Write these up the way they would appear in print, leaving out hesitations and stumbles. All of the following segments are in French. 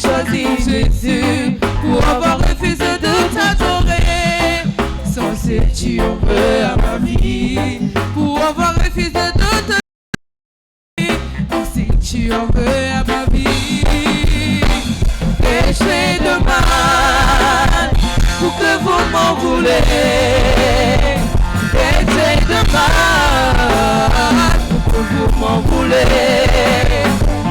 choisi Jésus pour avoir refusé de t'adorer. Sans cesse tu en veux à ma vie, pour avoir refusé de te si tu en veux à ma vie. Péché de mal, pour que vous m'en voulez. Péché de mal, pour que vous m'en voulez.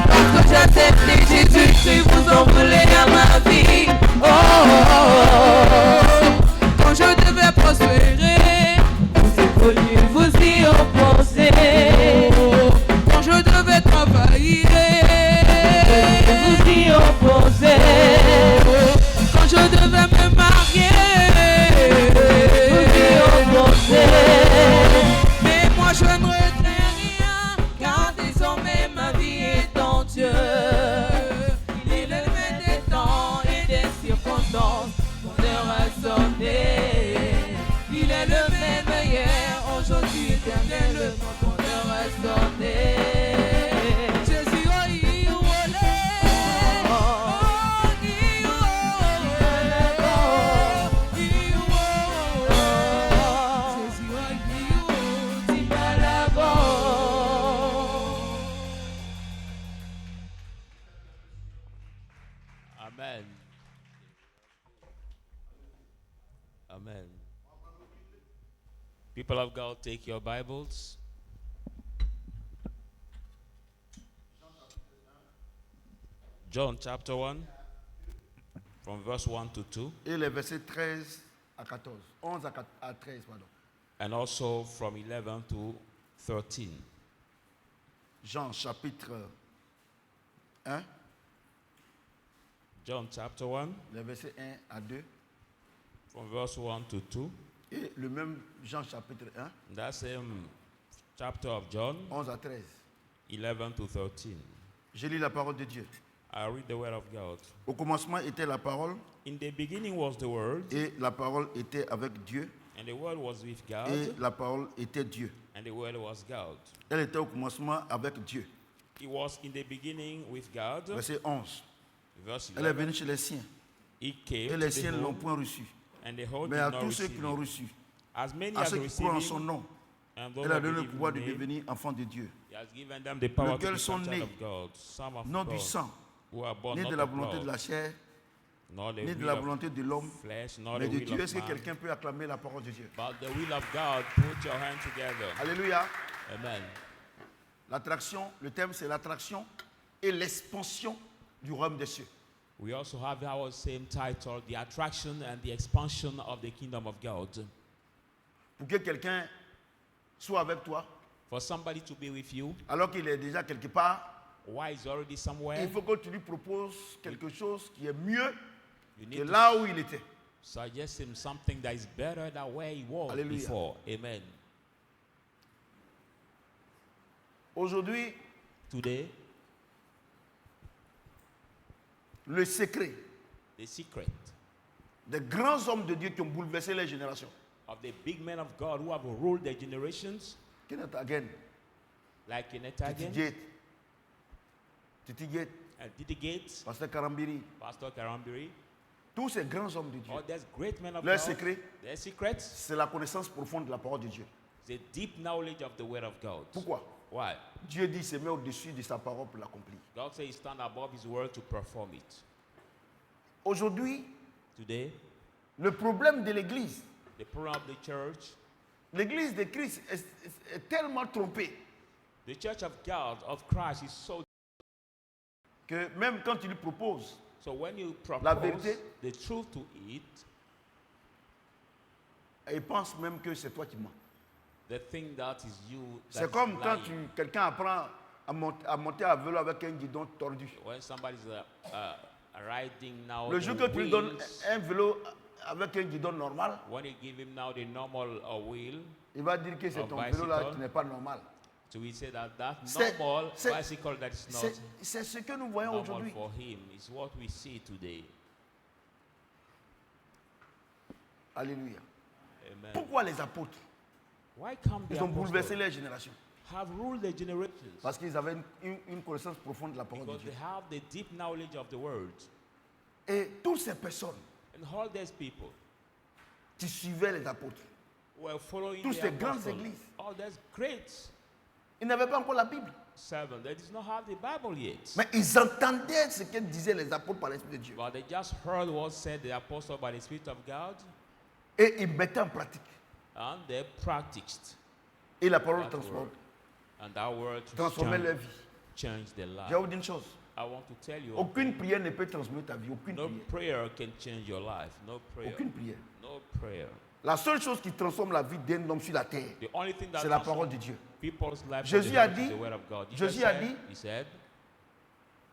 Parce que j'accepte Jésus, si vous en voulez à ma vie. Oh, oh, oh. Quand je devais prospérer, vous êtes venu vous y opposer. Quand je devais travailler, vous y opposer. Quand je devais me marier, vous y opposer. Mais moi je ne regrette rien, car désormais ma vie est en Dieu. Il est le maître des temps et des circonstances. Mon heure a sonné. Il est le même hier, aujourd'hui, éternellement. Mon heure a sonné. Jésus, oh, il oh, Amen. Amen. People of God, take your Bibles. John chapter 1, from verse 1 to 2. Et les versets 13 à 14. 11 à 13, pardon. And also from 11 to 13. Jean chapitre 1, John chapter 1, les versets 1 à 2. from verse 1 to 2. Et le même Jean chapitre 1, That same chapter of John, 11 à 13. 11 to 13. Je lis la parole de Dieu. I read the word of God. Au commencement était la parole, In the beginning was the Word, et la parole était avec Dieu, and the Word was with God, et la parole était Dieu. and the Word was God. Elle était au commencement avec Dieu. It was in the beginning with God. Verset 11. Verse Elle est 11. venue chez les siens, He came et to les the siens ne l'ont home, point reçu. and the whole Mais did à not tous ceux receive qui l'ont him. reçu, As many à as ceux qui received croient en him, son nom, and those elle a that donné le believe pouvoir de in him, devenir enfant de Dieu. he has given them the power to Lesquels sont become nés, child of God, son of non du God, sang, who are born ni not de la of volonté de la blood, chair, nor the ni de will la of volonté de l'homme, flesh, nor mais the de will Dieu. of Est-ce que man, quelqu'un peut acclamer la parole de Dieu? but the will of God. Put your hand together. Alléluia. Amen. L'attraction, le thème c'est l'attraction et l'expansion du royaume des cieux. We also have our same title, The Attraction and the Expansion of the Kingdom of God. Pour que quelqu'un soit avec toi, For somebody to be with you, alors qu'il est déjà quelque part, why is already somewhere, il faut que tu lui proposes quelque chose qui est mieux you que need to là où il était. suggest him something that is better than where he was Hallelujah. before. Amen. Aujourd'hui, Today, le secret the secret des grands hommes de Dieu qui ont bouleversé les générations. of the big men of God who have ruled their generations, Kenneth Hagin, like Kenneth Titi Hagin Gate, Titi Gate, and Didi Gates, Pasteur Karambiri, Pastor Karambiri, tous ces grands hommes de Dieu. all these great men of Leur God, secret, their secrets, c'est la connaissance profonde de la parole de Dieu. the deep knowledge of the word of God. Pourquoi? Why? Dieu dit, il se met au-dessus de sa parole pour l'accomplir. God says he stand above his word to perform it. Aujourd'hui, Today, le problème de l'Église, the problem of the church, l'Église de Christ est tellement trompée the church of God, of Christ, is so. que même quand tu lui proposes, So when you La propose vérité, the truth to it, il pense même que c'est toi qui mens. they think that is you. that C'est is comme quand lying. quelqu'un apprend à monter à vélo avec un guidon tordu. When somebody's riding now, Le the jour que tu lui donnes wheels, un vélo avec un guidon normal, when you give him now the normal wheel, il va dire que c'est A ton vélo là bicycle. qui n'est pas normal. so we say that that C'est- normal c'est- bicycle that is not C'est ce que nous voyons normal aujourd'hui. for him is what we see today. Alléluia. Amen. Pourquoi les apôtres, Why come the ils ont bouleversé apostles les générations? have ruled the generations? Parce qu'ils avaient une connaissance profonde de la parole de Because Dieu. they have the deep knowledge of the word. Et toutes ces personnes And all these people qui suivaient les apôtres, were following Toutes the ces grandes apostles. églises. All these great ils n'avaient pas encore la Bible. seven. They did not have the Bible yet. Mais ils entendaient ce que disaient les apôtres par l'Esprit de Dieu. But they just heard what said the apostle by the Spirit of God, Et ils mettaient en pratique. and they practiced Et la parole that transforme, word. And that word transformait leur vie. changed their Je vais life. vous dire une chose. I want to tell you, Aucune prière ne peut transformer ta vie. Aucune no prière. prayer can change your life. No prayer. Aucune prière. No prayer. La seule chose qui transforme la vie d'un homme sur la terre, The only thing that c'est la transforms parole de Dieu. people's life Jésus on the a earth is dit- the word of God. Jésus a said, dit- he said,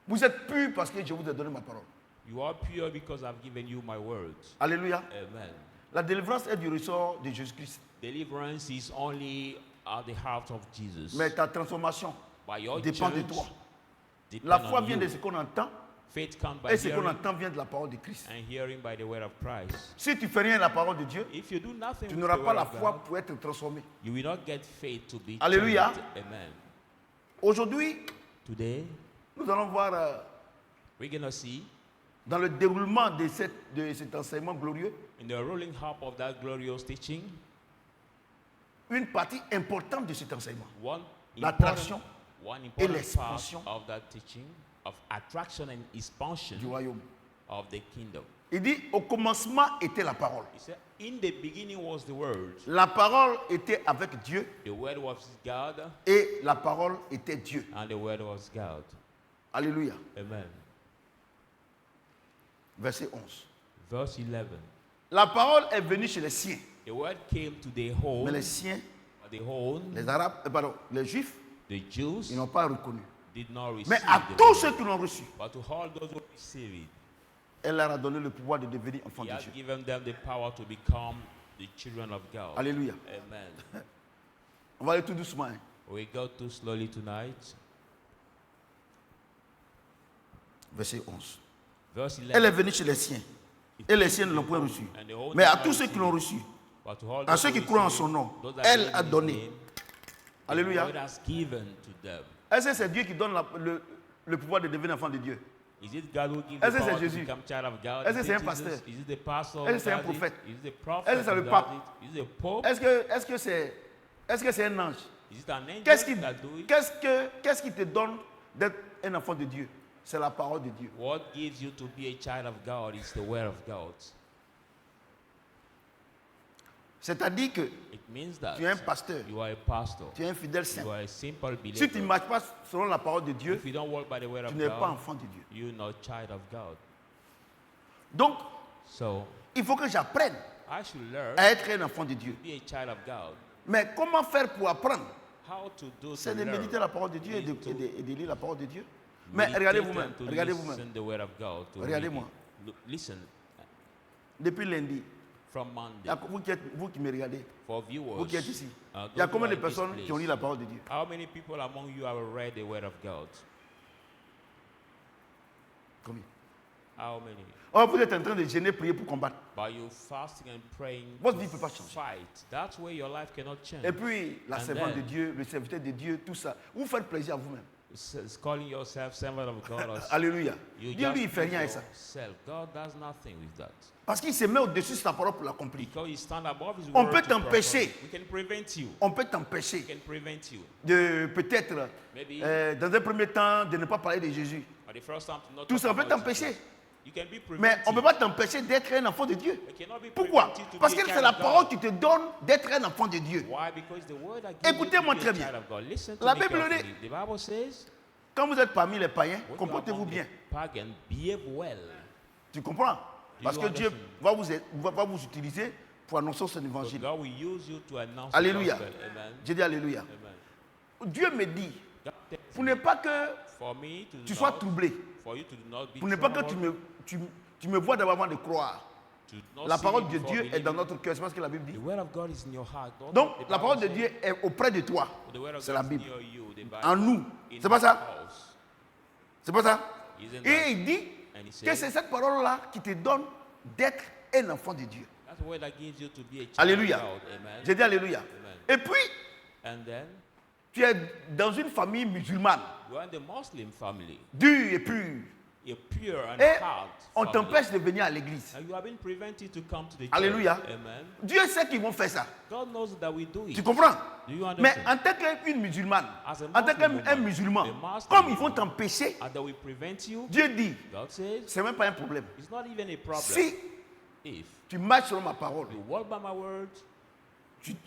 Vous êtes purs parce que je vous ai donné ma parole. you are pure because I've given you my words. Alléluia. Amen. La délivrance est du ressort de Jésus-Christ. Deliverance is only at the heart of Jesus. Mais ta transformation By your dépend de change, toi. depend La foi on vient you. de ce qu'on entend. Faith comes by Et ce qu'on hearing, entend vient de la parole de Christ. and hearing by the word of Christ. Si tu fais rien à la parole de Dieu, If you do nothing tu with n'auras the pas word la of foi God, pour être transformé. you will not get faith to be Alléluia. changed. Amen. Aujourd'hui, Today, nous allons voir we're going to see dans le déroulement de cet enseignement glorieux in the rolling up of that glorious teaching, une partie importante de cet enseignement. one L'attraction important l'expansion part of that teaching of attraction and expansion Du royaume. of the kingdom. Il dit, au commencement était la parole. He said, in the beginning was the word. La parole était avec Dieu The word was God, et la parole était Dieu. and the word was God. Alléluia. Amen. Verset 11. Verse 11. La parole est venue chez les siens. The word came to the whole, Mais les siens, the whole, les Arabes, pardon, les Juifs, the Jews ils n'ont pas reconnu. did not receive Mais à the tous word. ceux qui l'ont reçu, But to all those who receive it, elle leur a donné le pouvoir de devenir enfants he de has Dieu. given them the power to become the children of God. Alléluia. Amen. On va aller tout doucement. Hein. We go too slowly tonight. Verset 11. Verse Elle est 11. venue chez les siens. Et les siens ne l'ont point reçu. And the whole Mais à nation tous ceux qui l'ont received reçu, it. But to all à those ceux who qui croient en receive son it, nom, those that elle believe a in his donné. name, Alléluia. the word has given to them. Est-ce que c'est Dieu qui donne le pouvoir de devenir enfant de Dieu? Is it God who gives Est-ce the que c'est power to Jésus? become child of God? Est-ce que Is c'est it un pasteur? Jesus? Is it the pastor? Est-ce que c'est un who does it? prophète? Is it the prophet? Est-ce que c'est who le does pape? it? Is it the pope? Est-ce que c'est un ange? Is it an angel Qu'est-ce qui, that do it? qu'est-ce qui te donne d'être un enfant de Dieu? C'est la parole de Dieu. What gives you to be a child of God is the word of God. C'est-à-dire que It means that tu es un pasteur, you are a pastor. tu es un fidèle saint. You are a simple believer. Si tu ne marches pas selon la parole de Dieu, If you don't walk by the word tu of n'es pas God, enfant de Dieu. you're not child of God. Donc, So il faut que j'apprenne I should learn à être un enfant de Dieu. to be a child of God. Mais comment faire pour apprendre? How to do C'est to de learn. méditer la parole de Dieu et de, Need to et de lire la parole de Dieu. Mais meditate regardez and vous-même, to regardez vous-même. listen the word of God, to read Regardez-moi. it. Listen, Depuis lundi, from il y Monday, a- vous qui me regardez, for viewers, vous qui êtes ici, uh, il y a those combien who de are in this personnes qui ont place, lu la parole de Dieu? how many people among you have read the word of God? Combien? How many? Oh, vous êtes en train de gêner, prier pour combattre. By you fasting and praying Votre to vie peut pas changer. fight. That's where your life cannot change. Et puis, la And servante de then- Dieu, le serviteur de Dieu, tout ça, vous faites plaisir à vous-même. It's calling yourself servant of God. Or Alléluia. you Dieu, lui, il just fait rien avec please ça. yourself. God does nothing with that. Parce qu'il se met au-dessus de sa parole pour l'accomplir. Because you stand above His On word peut to t'empêcher. perform it. We can prevent you. On peut t'empêcher We can prevent you. de peut-être, Maybe dans un premier temps, de ne pas parler de Jésus. at the first time to not Tout talk ça, on peut about t'empêcher. Jesus. You can be Mais on ne peut prevented. pas t'empêcher d'être un enfant de Dieu. We cannot be Pourquoi? prevented to Parce be a que c'est child la of parole God. qui te donne d'être un enfant de Dieu. Why? Because the word that gives you to Écoutez-moi be a très bien. child of God. Listen to La me Bible carefully. dit- The Bible says, Quand vous êtes parmi les païens, when you are comportez-vous among bien. the pagan, behave well. Tu comprends? Parce you que Dieu understand? va vous utiliser pour annoncer son So évangile. God will use you to announce Alléluia. the gospel. Amen. J'ai dit Alléluia. Amen. Dieu me dit, God tells pour me, ne pas que for me to tu do sois not- troublé, for you to do not be pour ne pas que troubled, tu me vois d'abord avant de croire. to not La see parole me de before Dieu est dans believing. notre cœur. C'est ce que la Bible The dit. word of God is in your heart. Don't Donc, the la Bible parole de says- Dieu est auprès de toi. The word of C'est God la is Bible. near you, the Bible. En nous. In C'est pas ça? us. C'est pas ça? Isn't Et that- il dit And he que says, c'est cette parole-là qui te donne d'être un enfant de Dieu. that's the word that gives you to be a child Alléluia. of God. Amen. J'ai dit Alléluia. Amen. Et puis, And then, tu es dans une famille musulmane, you are in the Muslim family. dure et pure. a pure and Et hard on family. t'empêche de venir à l'église. And you have been prevented to come to the Alléluia. church. Amen. Dieu sait qu'ils vont faire ça. God knows that we do Tu it. comprends? Do you Mais understand? en tant qu'une musulmane, As a en tant Muslim qu'un woman, musulman, a Muslim comme ils vont woman, t'empêcher, And that we prevent you. Dieu dit, God says c'est même pas un problème. it's not even a problem. Si If tu marches selon ma parole, you walk by my word,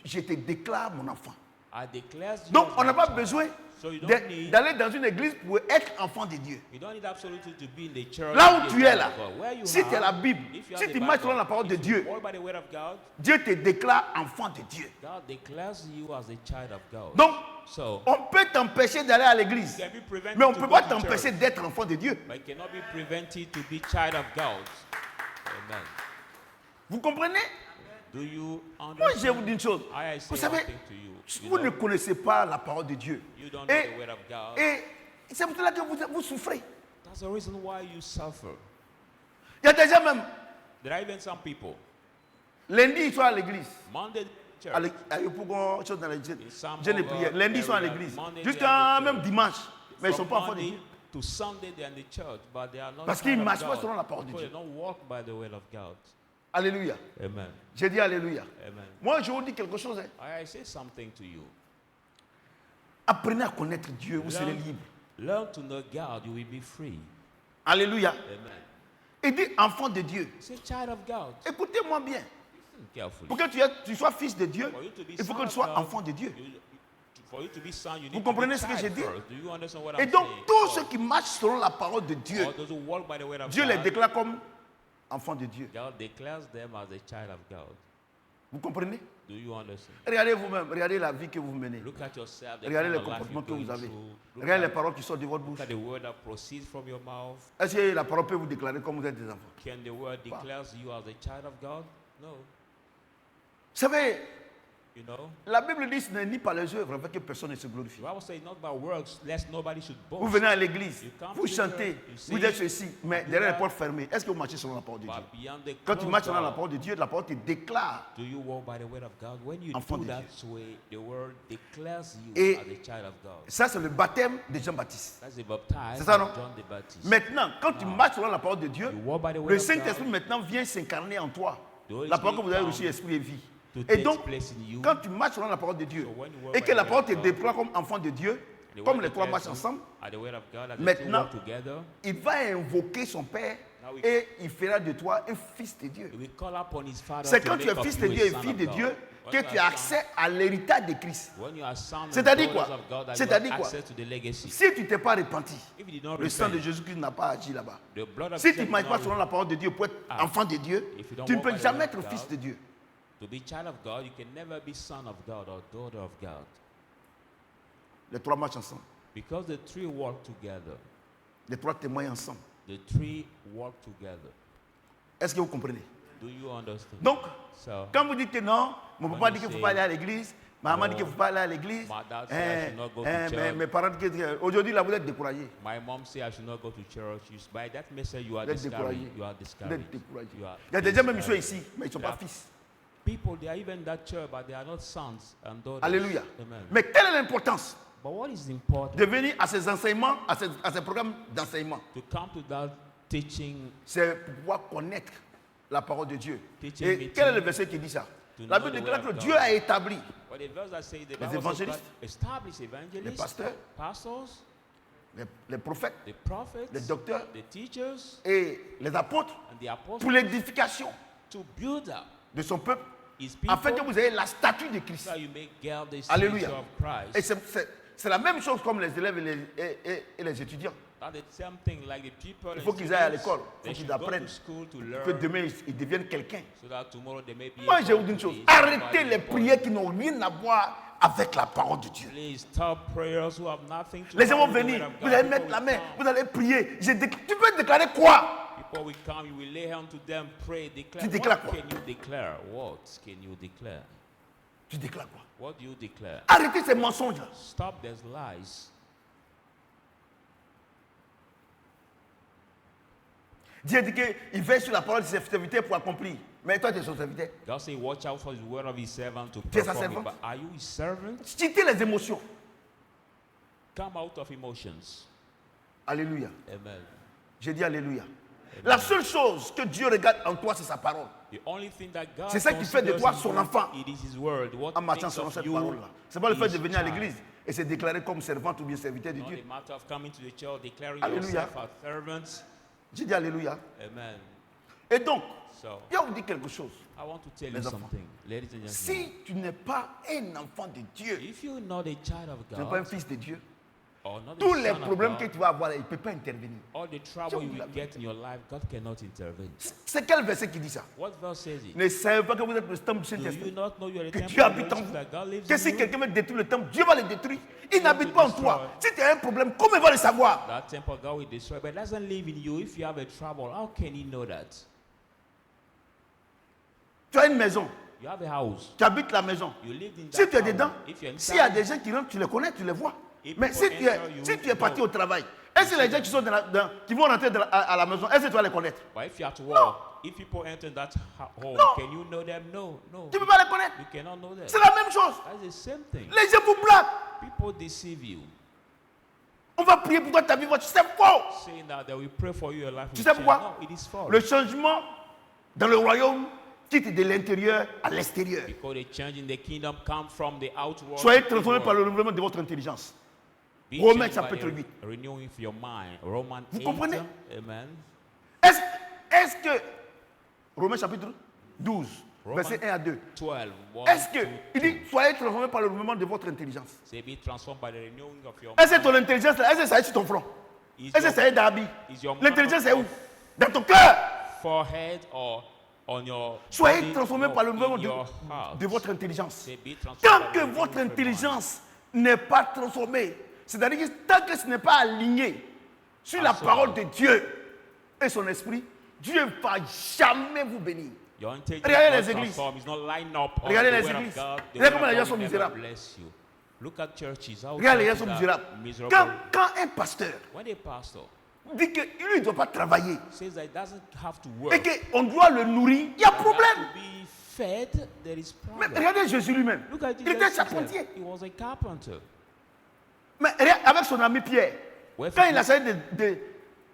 je te déclare mon enfant. I declare you Donc as on n'a my pas child. besoin So you don't need, d'aller dans une église pour être enfant de Dieu. you don't need absolutely to be in the church. Là to où be a tu es child là, of God. Where you si tu as are, la Bible, if you si have tu the marches Bible, selon la parole de if you Dieu, walk by the word of God, Dieu te déclare enfant de Dieu. God declares you as a child of God. Donc, So on peut t'empêcher d'aller à l'église, you can be prevented mais on ne to peut go pas to t'empêcher church, d'être enfant de Dieu. but you cannot be prevented to be child of God. Amen. Vous comprenez? Do you Moi, understand? je vais vous dire une chose. I Vous say one savez, thing to you. You vous know, ne connaissez pas la parole de Dieu. you don't know the word of God. Et c'est pour cela que vous souffrez. That's the reason why you suffer. Il y a déjà même, There are even some people. lundi, ils sont à l'église. Monday church. À Yopougon, chose dans l'église. Some Je ne of prière. our Lundi, ils sont à area, l'église. Monday Jusqu'à they are in the même church. dimanche. Mais ils ne sont From pas enfants de Monday Dieu. to Sunday they are in the church, but they are not. Parce qu'ils child ne of marchent pas God. selon la parole de Because Dieu. they don't walk by the word of God. Alléluia. Amen. J'ai dit Alléluia. Amen. Moi, je vous dis quelque chose. Hein. I say something to you. Apprenez à connaître Dieu, vous serez libre. Learn to know God, you will be free. Alléluia. Amen. Et dit enfant de Dieu. Say child of God. Écoutez-moi bien. Listen carefully. Pour que tu sois fils de Dieu, For you to be il faut son que tu of sois God, enfant de Dieu. For you to be son, you need Vous to comprenez be ce que child j'ai dit? first. Do you understand what Et I'm donc, saying? tous ceux qui marchent selon la parole de Dieu, All those who walk by the word of Dieu les God, déclare comme enfants de Dieu. God declares them as a child of God. Vous comprenez? Do you understand? Regardez vous-même, regardez la vie que vous menez. Look at yourself, the Regardez kind les of life comportements you're que vous going avez. through. Look Regardez les at, paroles qui sortent de votre bouche. look at the word that proceeds from your mouth. Est-ce que la parole peut vous déclarer comme vous êtes des enfants? Can the word declares you as a child of God? No. Vous savez, You know? la Bible dit ce n'est ni par les œuvres afin que personne ne se glorifie. The Bible says not by works, lest nobody should Vous boast. venez à l'église, You come vous to chantez, church, you vous sing, êtes ceci, mais do derrière les that. portes fermées, est-ce que vous marchez selon la parole de Dieu? But beyond the Quand tu closed marches selon la door, parole de Dieu, la parole te déclare. do you walk by the word of God? When you Enfant do de that Dieu. way, the word declares you Et as a child of God. Ça, c'est le baptême de Jean-Baptiste. That's the baptism C'est ça, non? of John the Baptist. Maintenant, quand tu marches selon la parole de Dieu, You walk by the word le of Saint-Esprit God. maintenant vient s'incarner en toi. The Holy La parole que Spirit vous avez comes reçue, esprit et vie. to Et take donc, place in you. quand tu marches selon la parole de Dieu, So when you walk et by que the la word parole of te God, déploie comme enfant de Dieu, The comme word les trois declares marchent you ensemble, at the word of God, as the two Maintenant, walk together, il va invoquer son Père Now we- et il fera de toi un fils de Dieu. he will call upon his father C'est to quand tu make es of fils you de a Dieu et son fille of de God. Dieu When que you tu as are accès à l'héritage de Christ. When you are son and C'est-à-dire daughters quoi? of God, that you C'est-à-dire have quoi? access to the legacy. Si tu t'es pas repenti, If you did not le sang de repent, Jésus-Christ n'a pas agi là-bas. the blood of Si tu Jesus ne marches did pas not selon la parole de Dieu pour être Ah. enfant de Dieu, If you don't tu ne walk peux by the jamais word être of fils God, de Dieu. to be child of God, you can never be son of God or daughter of God. Les trois marchent ensemble. Because the three walk together. Les trois témoignent ensemble. The three walk together. Est-ce que vous comprenez? Do you understand? Donc, So, quand vous dites que non, mon When papa you dit qu'il ne faut say, pas aller à l'église, ma maman dit qu'il ne faut pas aller à l'église, my dad said I should not go to church. mes parents disent qu'aujourd'hui, là, vous êtes découragés. my mom said I should not go to church. By that message, you are Vous êtes discouraged. découragés. You are Vous discouraged. êtes découragés. You are Il y a des gens même qui sont discouraged. ici, mais ils ne sont pas Yeah. fils. People, they are even that church, but they are not sons and daughters. Alléluia. Amen. Mais quelle est l'importance But what is important de venir à ces enseignements, à ces programmes d'enseignement? to come to that teaching? C'est pour pouvoir connaître la parole de Dieu. Teaching Et meeting. quel est le verset qui dit ça? To La know Bible the déclare word que of Dieu God. a établi But the verse that says the Les Bible says évangélistes, God established evangelists, les pasteurs, pastors, les prophètes, the prophets, les docteurs the teachers, et les apôtres and the apostles pour l'édification to build up de son peuple, his people, afin que vous ayez la statue de Christ. so you may guard the Alléluia. stature of Christ. Et c'est la même chose comme les élèves et les étudiants. That's the same thing like the people. Il faut qu'ils aillent à l'école, il They faut should qu'ils go apprennent. to school to Que learn, demain, ils deviennent quelqu'un. so that tomorrow they may be. Moi, je vais vous able dire une to chose. be Arrêtez somebody les important. prières qui n'ont rien à voir avec la parole de Dieu. Please stop prayers who have nothing to Les gens do vont with the venir, word of vous God. allez People mettre will la main, come. vous allez prier. Tu peux déclarer quoi? Before we come, you will lay hand to them, pray, declare. Tu déclares What quoi? can you declare? What can you declare? Tu déclares quoi? What do you declare? Arrêtez ces mensonges-là. Stop these lies. Dieu dit qu'il veille sur la parole de ses serviteurs pour accomplir. Mais toi, tu es son serviteur. God say, watch out for the word of his servant to Tu es sa perform it. servante? But are you his servant? Quittez les émotions. Come out of emotions. Alléluia. Amen. J'ai dit Alléluia. La seule chose que Dieu regarde en toi, c'est sa parole. The only thing that God C'est ça qui fait de toi son enfant. It is His word. What En marchant thinks selon of cette you parole-là. Ce n'est pas le fait de is venir à child. l'église et se déclarer comme servante ou bien serviteur de Not Dieu. the matter of coming to the church, declaring Alléluia. yourself as servants. J'ai dit Alléluia. Amen. Et donc, So, il va vous dire quelque chose. I want to tell Les you enfants. something, ladies and gentlemen. Si tu n'es pas un enfant de Dieu, If you're not a child of tu n'es pas un God, fils de Dieu, or not tous a les son of problèmes que God, tu vas avoir, il ne peut pas intervenir. all the trouble you will get in your life, God cannot intervene. C'est quel verset qui dit ça? What verse says it? Ne savez pas que vous êtes le temple du Do you Saint-Esprit? not know you are a Que temple Dieu of habite en God, vous. that God lives Que in si you? quelqu'un veut détruire le temple, Dieu va le détruire. Il n'habite pas en toi. Si tu as un problème, comment il va le savoir? That temple God will destroy, but it doesn't live in you. If you have a trouble, how can He know that? Tu as une maison, You have a house. tu habites la maison. You live in Si that tu es house. dedans, If you're s'il y a inside, des gens qui rentrent, tu les connais, tu les vois. If Mais people si enter, you tu es parti know. au travail, est-ce que les gens qui, sont qui vont rentrer à la maison, est-ce que tu vas les connaître? but if you have to walk, if people enter that home, No. can you know them? No, no. Tu ne peux pas les connaître. You cannot know them. C'est la même chose. That's the same thing. Les gens vous blaguent. People deceive you, On va prier pour toi, ta vie va. C'est faux. saying that they will pray for you, your life Tu will sais change. pourquoi? No, it is false. Le changement dans le royaume quitte de l'intérieur à l'extérieur. Because the change in the kingdom come from the outward. Soyez to transformés inward. par le renouvellement de votre intelligence. Be Romains changed by chapitre the 8. renewing of your mind. Romans Vous 8. comprenez? Amen. Est-ce que, Romains chapitre 12, Romains verset 1 à 2, 12. est-ce que, il dit, soyez transformés par le renouvellement de votre intelligence. Say be transformed by the renewing of your Est-ce que mind. ton intelligence, là, est-ce que ça est sur ton front? Is Est-ce que your ça est d'habit? is your L'intelligence est où? mind Dans ton cœur. forehead or on your Soyez body, transformés no, par le in renouvellement your heart. de votre intelligence. Say be transformed Tant by que the renewing votre of your mind. intelligence n'est pas transformée, c'est-à-dire que tant que ce n'est pas aligné sur la Absolument. parole de Dieu et son esprit, Dieu ne va jamais vous bénir. Your intelligence Regardez not les églises. transformed. It's not lined up on Regardez the les word églises. of God. The Regardez word comment les gens of sont God will never misérables. bless you. Look at churches. How Regarde, les gens churches sont are misérables. miserable. Quand un pasteur When a pastor dit qu'il ne doit pas travailler says that it doesn't have to et work, qu'on doit le nourrir, il y a you problème. have to be fed, there is Mais problem. regardez Jésus lui-même. Look at Il Jesus était himself. charpentier. He was a carpenter. Mais regarde, avec son ami Pierre, With quand his- il a essayé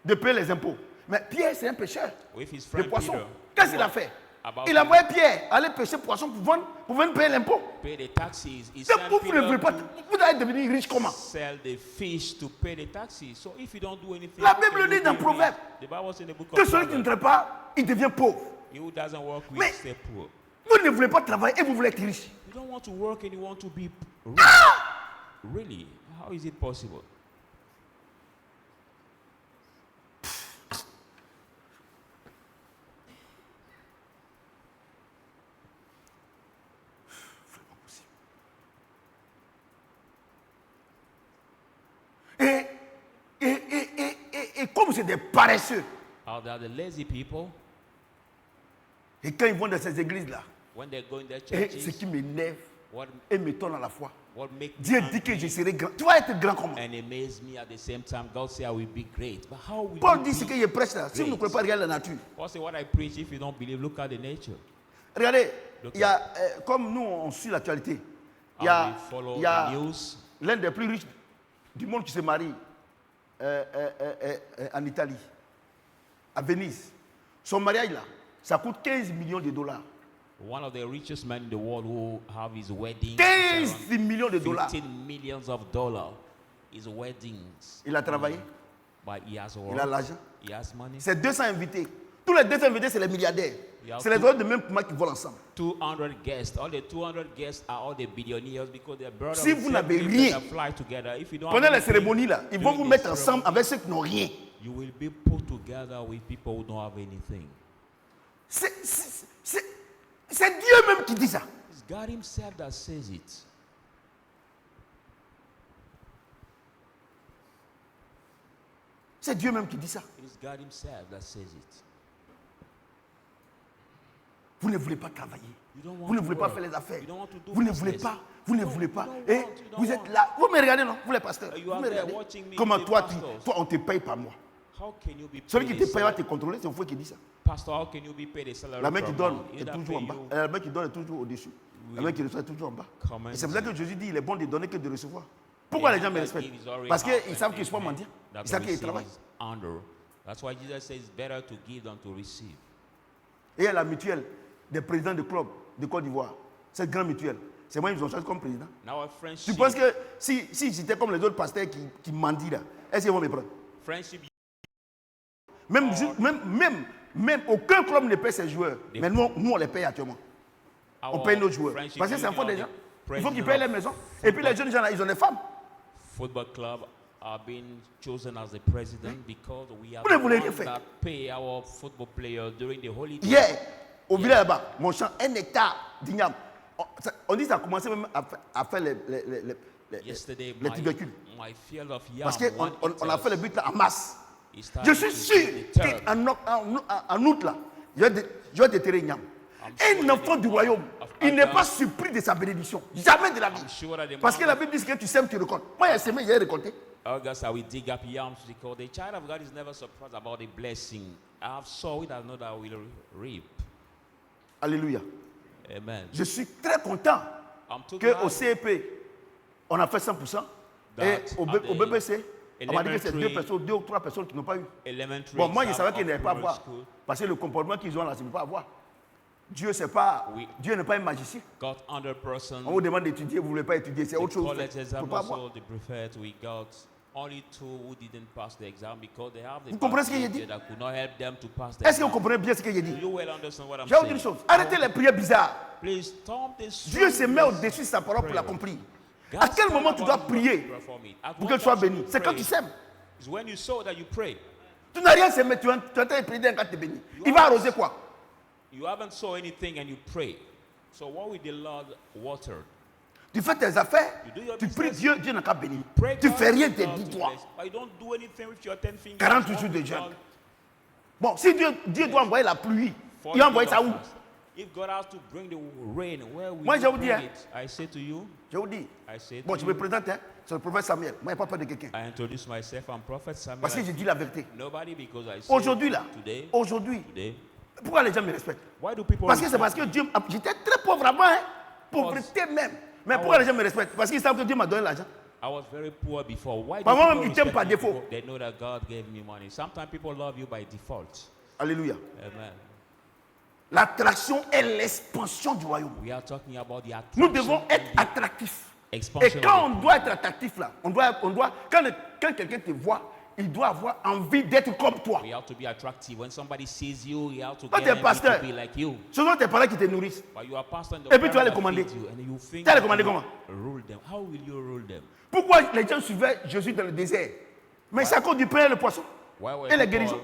de payer les impôts, mais Pierre, c'est un pêcheur with his de friend poissons. Peter, Qu'est-ce qu'il a fait? about Il a envoyé Pierre aller pêcher poisson pour venir payer l'impôt. pay the taxes. He Donc sent vous ne voulez Peter pas, vous allez devenir riche comment? to sell the fish to pay the taxes. So if you don't do anything, La how Bible can you dit dans be Proverbe rich? The Bible says in the book que of celui qui ne Proverbs, travaille pas, il devient pauvre. he who doesn't work will Mais- stay poor. Vous ne voulez pas travailler et vous voulez être riche. You don't want to work and you want to be rich. Really? How is it possible? Et comme c'est des paresseux, Are there the lazy people et quand ils vont dans ces églises-là, when they go in their et ce churches? qui m'énerve What et m'étonne à la fois, what make me Dieu dit que angry je serai grand. Tu vas être grand comment? and amaze me at the same time? God say I will be great, but how will Paul you dit ce be? que je prêche là. Si vous ne great? croyez pas, regardez la nature. Paul say what I preach. If you don't believe, look at the nature. Regardez, Look il y a, comme nous on suit l'actualité, il y How a, we follow il y a the news. l'un des plus riches du monde qui se marie en Italie, à Venise. Son mariage là, ça coûte 15 millions de dollars. One of the richest men in the world who have his wedding. 15 millions de dollars. 15 millions of dollars. His weddings. Il a travaillé, But he has il a work. l'argent. He has money. C'est 200 invités. Tous les 200 invités, c'est les milliardaires. Il y a C'est les tout- autres de même pour qui volent ensemble. 200 guests. All the 200 guests are all the billionaires because they're brothers. Si vous n'avez rien, fly together. If you don't pendant have les anything, cérémonies là, ils vont during vous the mettre ceremony, ensemble avec ceux qui n'ont rien. You will be put together with people who don't have anything. C'est Dieu même qui dit ça. It's God Himself that says it. C'est Dieu même qui dit ça. It is God Himself that says it. Vous ne voulez pas travailler. You don't want Vous ne to voulez pas work. faire les affaires. You don't want to do Vous ne voulez business. pas. Vous ne No, voulez you pas. don't Et want, you don't vous êtes want. là. Vous me regardez, non? Vous les pasteurs. You Vous are me there regardez. watching me, Comment the toi, pastors. toi, on te paye par mois. How can you be Celui qui paid te a paye va te salary? contrôler, c'est un fou qui dit ça. Pastor, how can you be paid a salary La main per qui donne month? est Either toujours en pay bas. you La main qui donne est toujours au-dessus. La main qui reçoit est toujours en bas. comments. Et c'est pour ça que Jésus dit il est bon de donner que de recevoir. Pourquoi les gens me respectent? Parce qu'ils savent que je ne suis pas mendiant. Ils savent qu'ils travaillent. That's why Jesus says it's better to give than to receive. Et il y a la mutuelle des présidents de club de Côte d'Ivoire. Cette grande mutuelle. C'est moi qui ont choisi comme président. Now a Tu friendship, penses que si j'étais comme les autres pasteurs qui mendient là, est-ce qu'ils vont me prendre? friendship Même aucun club ne paie ses joueurs. Mais nous, on les paye actuellement. On paye nos joueurs. friendship Parce que c'est un union, fond des the gens. Il faut qu'ils president payent of les maisons. Et puis les jeunes gens là, ils ont des femmes. football club are being chosen as the president because we are Vous ne the voulez rien ones faire. that pay our football players during the holidays. Hier, au village là-bas, mon champ, 1 hectare d'igname. On dit que ça a commencé même à faire Yesterday, les tubercules. my field of yam, Parce qu'on on a fait le but là en masse. it started Je suis to sûr be disturbed. qu'en août là, je vais déterrer Ignam. Un enfant du royaume, il n'est pas surpris de sa bénédiction. Jamais de la vie. I'm sure that the Parce que man la Bible dit que tu sèmes, tu récoltes. Moi, j'ai semé, j'ai récolté. August, I will dig up yams because the child of God is never surprised about the blessing. I have sown it, I know that I will reap. Alléluia. Amen. Je suis très content I'm too qu'au glad CEP, on a fait 100%. Et That au at the BBC, on m'a dit que c'est elementary- 2 ou 3 personnes qui n'ont pas eu. elementary Bon, moi, je exam savais qu'ils of n'allaient pas primary avoir. school Parce que le comportement qu'ils ont là, je ne peux pas avoir. Dieu, c'est pas, Oui. Dieu n'est pas un magicien. got 100%. On vous demande d'étudier, vous ne voulez pas étudier, c'est autre The chose. college Je ne exam peux pas avoir. also they preferred. We got only 2 who didn't pass the exam because they have the Vous comprenez ce que j'ai teacher dit? that could not help them to pass the Est-ce que vous exam. comprenez bien ce que j'ai Do dit? you well understand what I'm Je vais vous dire une saying? chose. Arrêtez les prières bizarres. Please stop this. Dieu se met fruitless au-dessus de sa parole pour prayer. l'accomplir. God's À quel moment tu dois about prier to perform it. At pour what que tu sois time should béni? you C'est quand pray? tu sèmes. It's when you sow that you pray. Tu n'as rien semé, tu es en train de prier d'un quand tu es béni. Il va arroser quoi? You haven't sown anything and you pray. So what will the Lord water? Tu fais tes affaires, You do your tu pries business. Dieu, Dieu n'a qu'à bénir. Pray Tu God, fais rien, God t'es to dis-toi. bless. But you don't do anything with your 10 fingers. 40 What jours de will jeûne. God- Bon, si Dieu doit envoyer la pluie, 40 il va envoyer days ça of où? fast. If God has to bring the rain, where will Moi, you je vous bring dis, hein. it? I say to you, Je vous dis. I say Bon, to je me you, présente, hein. C'est le prophète Samuel. Moi, je n'ai pas peur de quelqu'un. I introduce myself, I'm Prophet Samuel. Parce que j'ai dit la vérité. Nobody because I say Aujourd'hui, là, today, aujourd'hui, pourquoi les gens me respectent? why do people Parce que c'est parce que Dieu. J'étais très pauvre avant, hein. Pauvreté même. Mais pourquoi les gens me respectent? Parce qu'ils savent que Dieu m'a donné l'argent. I was very poor before. Why do Par moi-même, people ils t'aiment respect par me? défaut. Because they know that God gave me money. Sometimes people love you by default. Alléluia. Amen. L'attraction est l'expansion du royaume. We are talking about the attraction. Nous devons être and the attractifs. Et expansion quand of on doit être attractif là, quand quelqu'un te voit, il doit avoir envie d'être comme toi. We have to be attractive. When somebody sees you, you have to Quand get tu es them pasteur, to be like you. ce sont tes parents qui te nourrissent. But you are pastor and the Et puis tu vas les parents commander. feed you, and you think Tu vas les that commander you comment? rule them. How will you rule them? Pourquoi les gens suivaient Jésus dans le désert? Mais c'est à cause du pain et le poisson. Why were Et les people guérisons.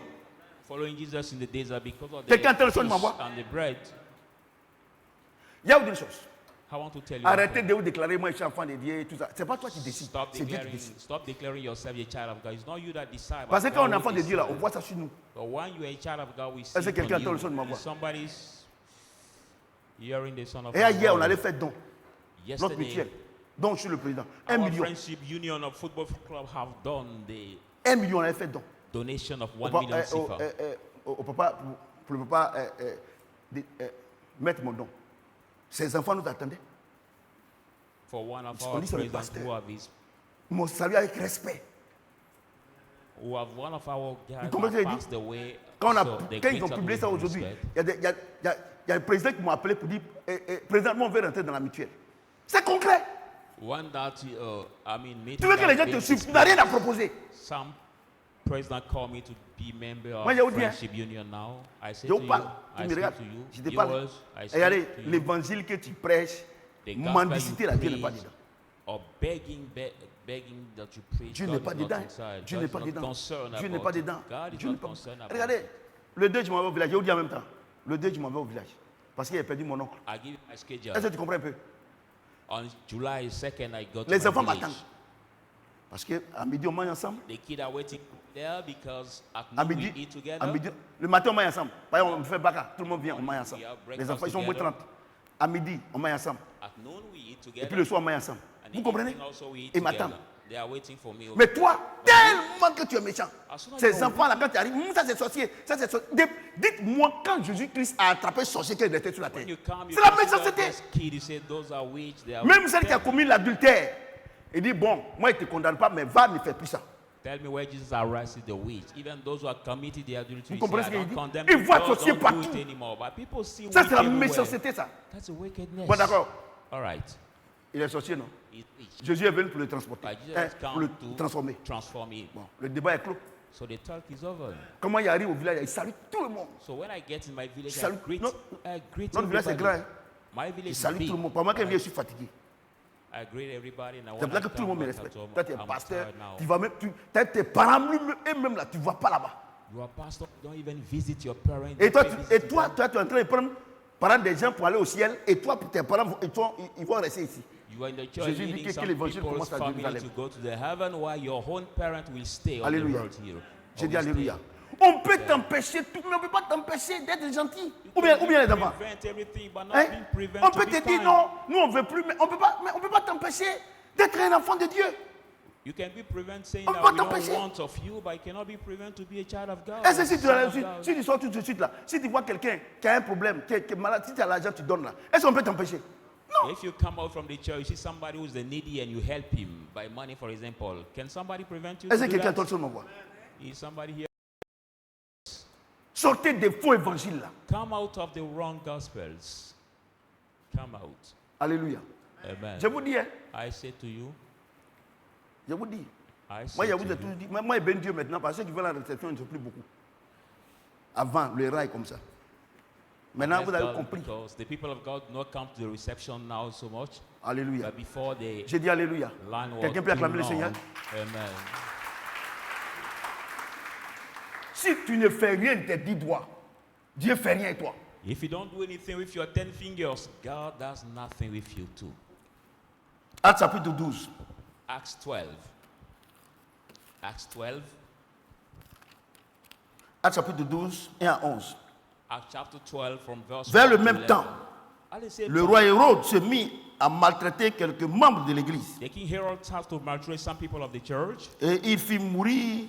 following Jesus in the desert because of the Quelqu'un entend le son de fish ma voix? and the bread? Il y a une chose. I want to tell you. Arrêtez something. de vous déclarer, moi je suis enfant de Dieu et tout ça. C'est pas toi qui décides, Stop c'est Dieu qui declaring, décide. stop declaring yourself a child of God. It's not you that decide. Parce que but quand on God est enfant will de Dieu là, on decide. voit ça sur nous. But when you are a child of God, we see Est-ce que it quelqu'un on entend le son de ma you. voix? Somebody's hearing the son of Et God. hier, on allait faire don. Notre Yesterday, mutuelle. Donc je suis le président. 1 our million. friendship union of football club have done the 1 million, on allait faire don. donation of Au 1 pa- million CFA au papa, pour le papa mettre mon don. Ses enfants nous attendaient. for one of On our dit sur le presidents pasteur. who Mon salut avec respect. have one of our guys Vous comprenez ce que that je passed away. Quand, so they quand ils greet ont us publié with ça aujourd'hui, respect. il y a le président qui m'a appelé pour dire présentement, on veut rentrer dans la mutuelle. C'est concret. One that meeting Tu veux que that les gens te brings suivent. Tu n'as rien à peace. proposer. Some president called me to be member of Moi, je vous dis, hein. Friendship Union now. I say Je to vous you, parle. Tu I me say regardes. to you, Je te parle. viewers, I say Regardez, to you, l'évangile que tu prêches, the mendicité, là, gospel Dieu you n'est pas preach dedans. or begging that you preach, Dieu God n'est pas is not dedans. inside. Dieu God n'est is pas not dedans. concerned Dieu n'est about pas it. dedans. God is Dieu not n'est pas- concerned about Regardez, it. le 2, je m'en vais au village. Je vous dis en même temps. Le 2, je m'en vais au village. Parce qu'il a perdu mon oncle. I give you my schedule. Est-ce que tu comprends un peu? On July 2nd, I go to Les my enfants village. m'attendent. Parce qu'à midi, on mange ensemble. The kids are waiting there because at À noon midi, we eat together. à midi, le matin, on mange ensemble. Par exemple, on fait baka. Tout le monde vient, on mange ensemble. We have Les breakfast enfants, ils sont au moins together. 30. À midi, on mange ensemble. At noon we eat Et together. puis le soir, on mange ensemble. And Vous in the comprenez? evening also we eat Ils together. m'attendent. They are waiting for me. Mais toi, tellement que tu es méchant. As soon as Ces you're enfants-là, quand tu arrives, ça c'est sorcier, ça c'est sorcier. Dites-moi quand Jésus-Christ a attrapé sorcier qui était sur la terre. When you come, you C'est la consider méchanceté. this kid, you say those are witch, they are Même celle qui a devil. commis l'adultère, il dit bon, moi il ne te condamne pas, mais va ne fais plus ça. Tell me where Jesus arrested the witch. Even those who are committed the adultery, Vous comprenez say, ce I qu'il don't dit? condemn Il you, voit God, associer don't do partout. it anymore. But people see Ça, witch c'est la everywhere. méchanceté, ça. That's a wickedness. Bon, d'accord. All right. Il est sorcier, non? It- Jésus est venu pour le transporter, But Jesus hein, has pour le come to transformer. transform it. Bon, le débat est clos. So the talk is over. Comment il arrive au village, il salue tout le monde. So when I get in my village, Salut. I greet Notre village, c'est grand. everybody. Hein? My Il village is salue big. tout le monde. Pour moi, quand je suis fatigué. I greet everybody. And C'est when pour ça I que tout le monde me come back respecte. at home, Toi, tu es I'm pasteur. tired now. Tu vas même, tes parents eux-mêmes là, tu ne vas pas là-bas. You are pastor. Don't even visit your parents. Et toi, Don't tu, visit et them. toi, tu es en train de prendre des gens pour aller au ciel. Et toi, tes parents, ils vont rester ici. You are in the church Jésus dit leading que some l'évangile people's commence à family Jérusalem. to go to the heaven while your own parent will stay on the Alléluia. world here. J'ai dit Always alléluia. stay. On peut t'empêcher tout, mais on ne peut pas t'empêcher d'être gentil. Ou bien les enfants. Prevent everything, but not Hein? being prevent On to peut be te dire kind. non, nous on ne veut plus, mais on ne peut pas t'empêcher d'être un enfant de Dieu. You can be prevent saying On that peut we don't t'empêcher. want of you, but you cannot be prevent to be a child of God. Est-ce que si tu sors tout de suite là, si tu vois quelqu'un qui a un problème, qui est malade, si tu as l'argent, tu donnes là, est-ce qu'on peut t'empêcher? If you come out from the church, you see somebody who's the needy and you help him by money, for example, can somebody prevent you? Est-ce To que do quelqu'un that? d'autre sur ma voix? Is somebody here? Sortez des faux évangiles là. Come out of the wrong gospels. Come out. Alléluia. Amen. Je vous dis, hein, I say to you, je vous dis. I Moi, say je to vous ai you, toujours dit, moi, je bénis Dieu maintenant parce que ceux qui veulent la réception, ils ne sont plus beaucoup. Avant, le rail comme ça. Maintenant, bless vous avez God compris. because the people of God do not come to the reception now so much, Alléluia. but before the J'ai dit Alléluia. line was Quelqu'un peut acclamer le too Seigneur? long. Amen. Si tu ne fais rien de tes 10 doigts, Dieu fait rien avec toi. If you don't do anything with your 10 fingers, God does nothing with you too. Actes chapitre 12. Acts 12. Acts 12. Actes chapitre 12, 1 à 11. Acts chapter 12 from verse Vers le 1 to même 11. temps, At the same le time, roi Hérode se mit à maltraiter quelques membres de l'église. the king Herod had to maltreat some people of the church, Et il fit mourir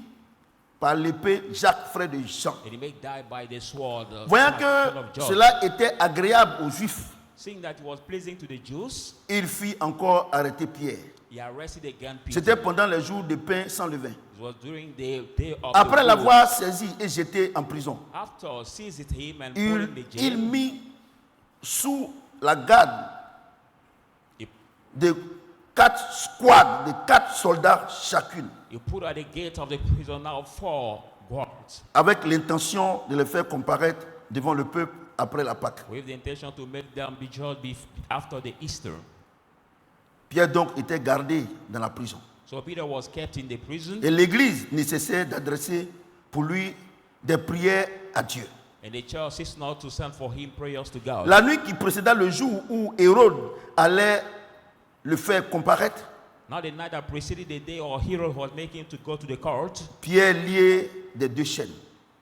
par l'épée Jacques, frère de Jean. and he made die by the sword. Voyant son que of John. cela était agréable aux Juifs, Seeing that it was pleasing to the Jews, il fit encore arrêter Pierre. he arrested again Peter. C'était pendant les jours de pain sans levain. It was during the day of Après the l'avoir saisi et jeté en prison, After seized him and put him in the il jail, mit sous la garde he, de 4 squads, de 4 soldats chacune, he put at the gate of the prison now 4 guards, avec l'intention de les faire comparaître devant le peuple après la Pâque. with the intention to make them be judged after the Easter. Pierre donc était gardé dans la prison. So Peter was kept in the prison, Et l'église ne cessait d'adresser pour lui des prières à Dieu. and the church ceased not to send for him prayers to God. La nuit qui précéda le jour où Hérode allait le faire comparaître, Now the night that preceded the day or Herod was making him to go to the court, Pierre lié des 2 chaînes,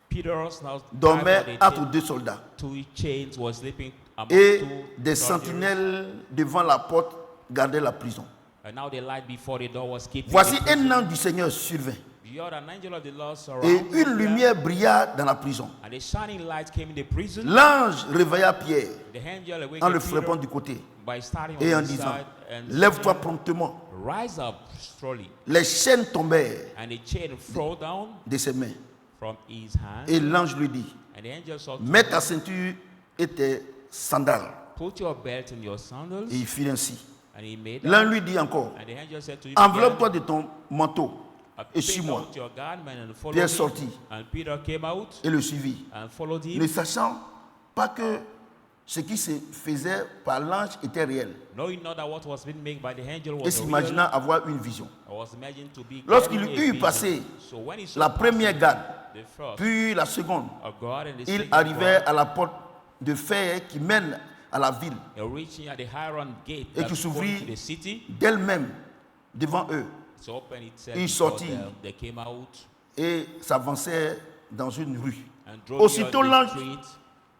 Peter's now dormait tied entre by the 2 soldats. 2 chains, was sleeping among Et 2 des soldiers. sentinelles devant la porte gardaient la prison. And now the light before the door was keeping Voici the prison. un ange du Seigneur survint, Behold, an angel of the Lord et surrounded une them, lumière brilla dans la prison. and a shining light came in the prison. L'ange réveilla Pierre The angel en awakened le Peter frappant du côté by starting et en on the disant, side and lève-toi saying, promptement. rise up slowly. Les chaînes tombèrent And the chain fell down de ses mains. from his hand. Et l'ange lui dit, And the angel said to mets him, ta ceinture et tes sandales. put your belt in your sandals. Et il fit ainsi. And he made L'un that. lui dit encore, And the angel said to him, enveloppe-toi de ton manteau et take suis-moi. out your garment and follow Pierre me. sortit And Peter came out et le suivit, and followed ne him, sachant pas que ce qui se faisait par l'ange était réel, knowing not that what was being made by the angel et was s'imaginant avoir une vision. I was imagined to be Lorsqu'il carrying a eut vision. passé So when he saw la première passing garde, the first puis la seconde, of God and the il second arrivait guard, à la porte de fer qui mène à la ville, and reaching at the iron gate et that qui goes s'ouvrit to the city, d'elle-même devant eux, it's open itself Il before sortit. them. They came out et s'avançait dans une rue. and drove Aussitôt near the l'ange street.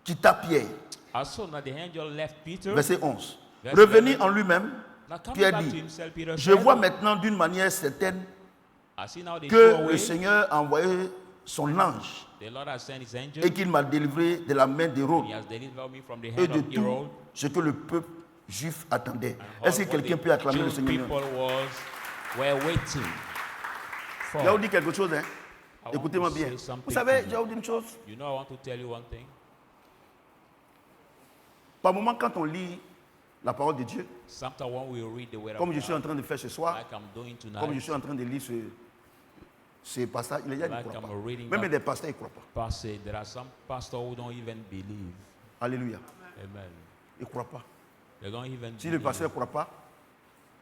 quitta Pierre. As soon as the angel left Peter, Verset 11. Verset Revenu 11. en lui-même, now coming Pierre back to dit, himself, Peter je said, vois maintenant d'une manière certaine I see now the que sure le way. Seigneur a envoyé son ange The Lord has sent his angel. et qu'il m'a délivré de la main d'Hérode He has delivered me from the et hand de of tout Herod. ce que le peuple juif attendait. and Est-ce que what quelqu'un the peut acclamer le Jewish Seigneur? people were waiting. Je vais vous dire quelque chose, hein. I want Écoutez-moi to bien. say something Vous savez, to je vais you. vous dire une chose. You know, I want to tell you one thing. Par moment, quand on lit la parole de Dieu, Sometimes when we read the word comme of je suis God, en train de faire ce soir, like I'm doing tonight, comme je suis en train de lire ce passage, il y a des Like ne croient I'm pas. reading Même that- des pasteurs ne croient pas. passage, there are some pastors who don't even believe. Alléluia. Amen. Ils ne croient pas. They don't even Si le believe. pasteur ne croit pas,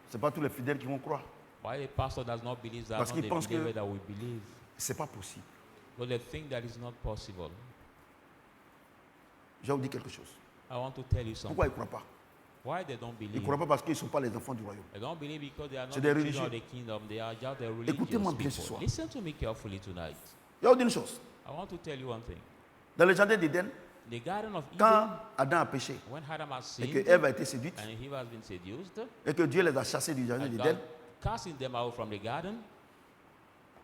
ce n'est pas tous les fidèles qui vont croire. Why the pastor does not believe that Parce not qu'il the pense que- believer that we believe. Ce n'est pas possible. But they think that is not possible. Je vais vous dire quelque chose. I want to tell you something. Pourquoi ils ne croient pas? Why they don't Ils ne believe? croient pas parce qu'ils ne sont pas les enfants du royaume. They don't believe because they are not C'est the des children of religieux. the kingdom. They are just the religious Écoutez-moi bien ce people. soir. Listen to me carefully tonight. Je vais vous dire une chose. I want to tell you one thing. Dans le jardin d'Éden, The Garden of Eden, quand Adam a péché when Adam has et sinned que Ève a été séduite and Eve has been seduced, et que Dieu les a chassés du jardin and d'Éden, God casting them out from the garden,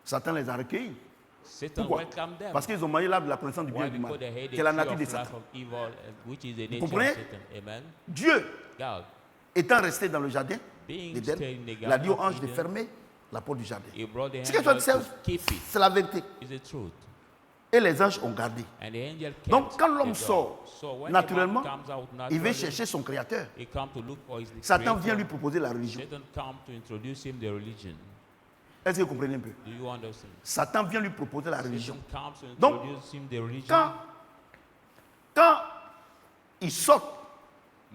Satan les a recueillis. Satan Pourquoi? welcomed them. Parce qu'ils ont mangé l'arbre de la connaissance du bien Why? et du Because mal, they hate qui the est la tree nature of de life Satan. of evil, which is the nature comprenez? of Satan. Amen. Dieu, God, étant resté dans le jardin being d'Éden, staying in the il a dit au garden of ange de Eden, fermer la porte du jardin. he brought the Ce que toi, angel tu sais, to keep it. c'est la vérité. Is the truth. Et les anges ont gardé. And the angel kept Donc, quand the l'homme door. sort So when naturellement, the man comes out il naturally, veut chercher son créateur. he come to look for his Satan creator. vient lui proposer la religion. Satan come to introduce him the religion. Est-ce que vous comprenez un peu? Do you understand? Satan vient lui proposer la religion. Satan comes to Donc, introduce him the religion. Quand ils sortent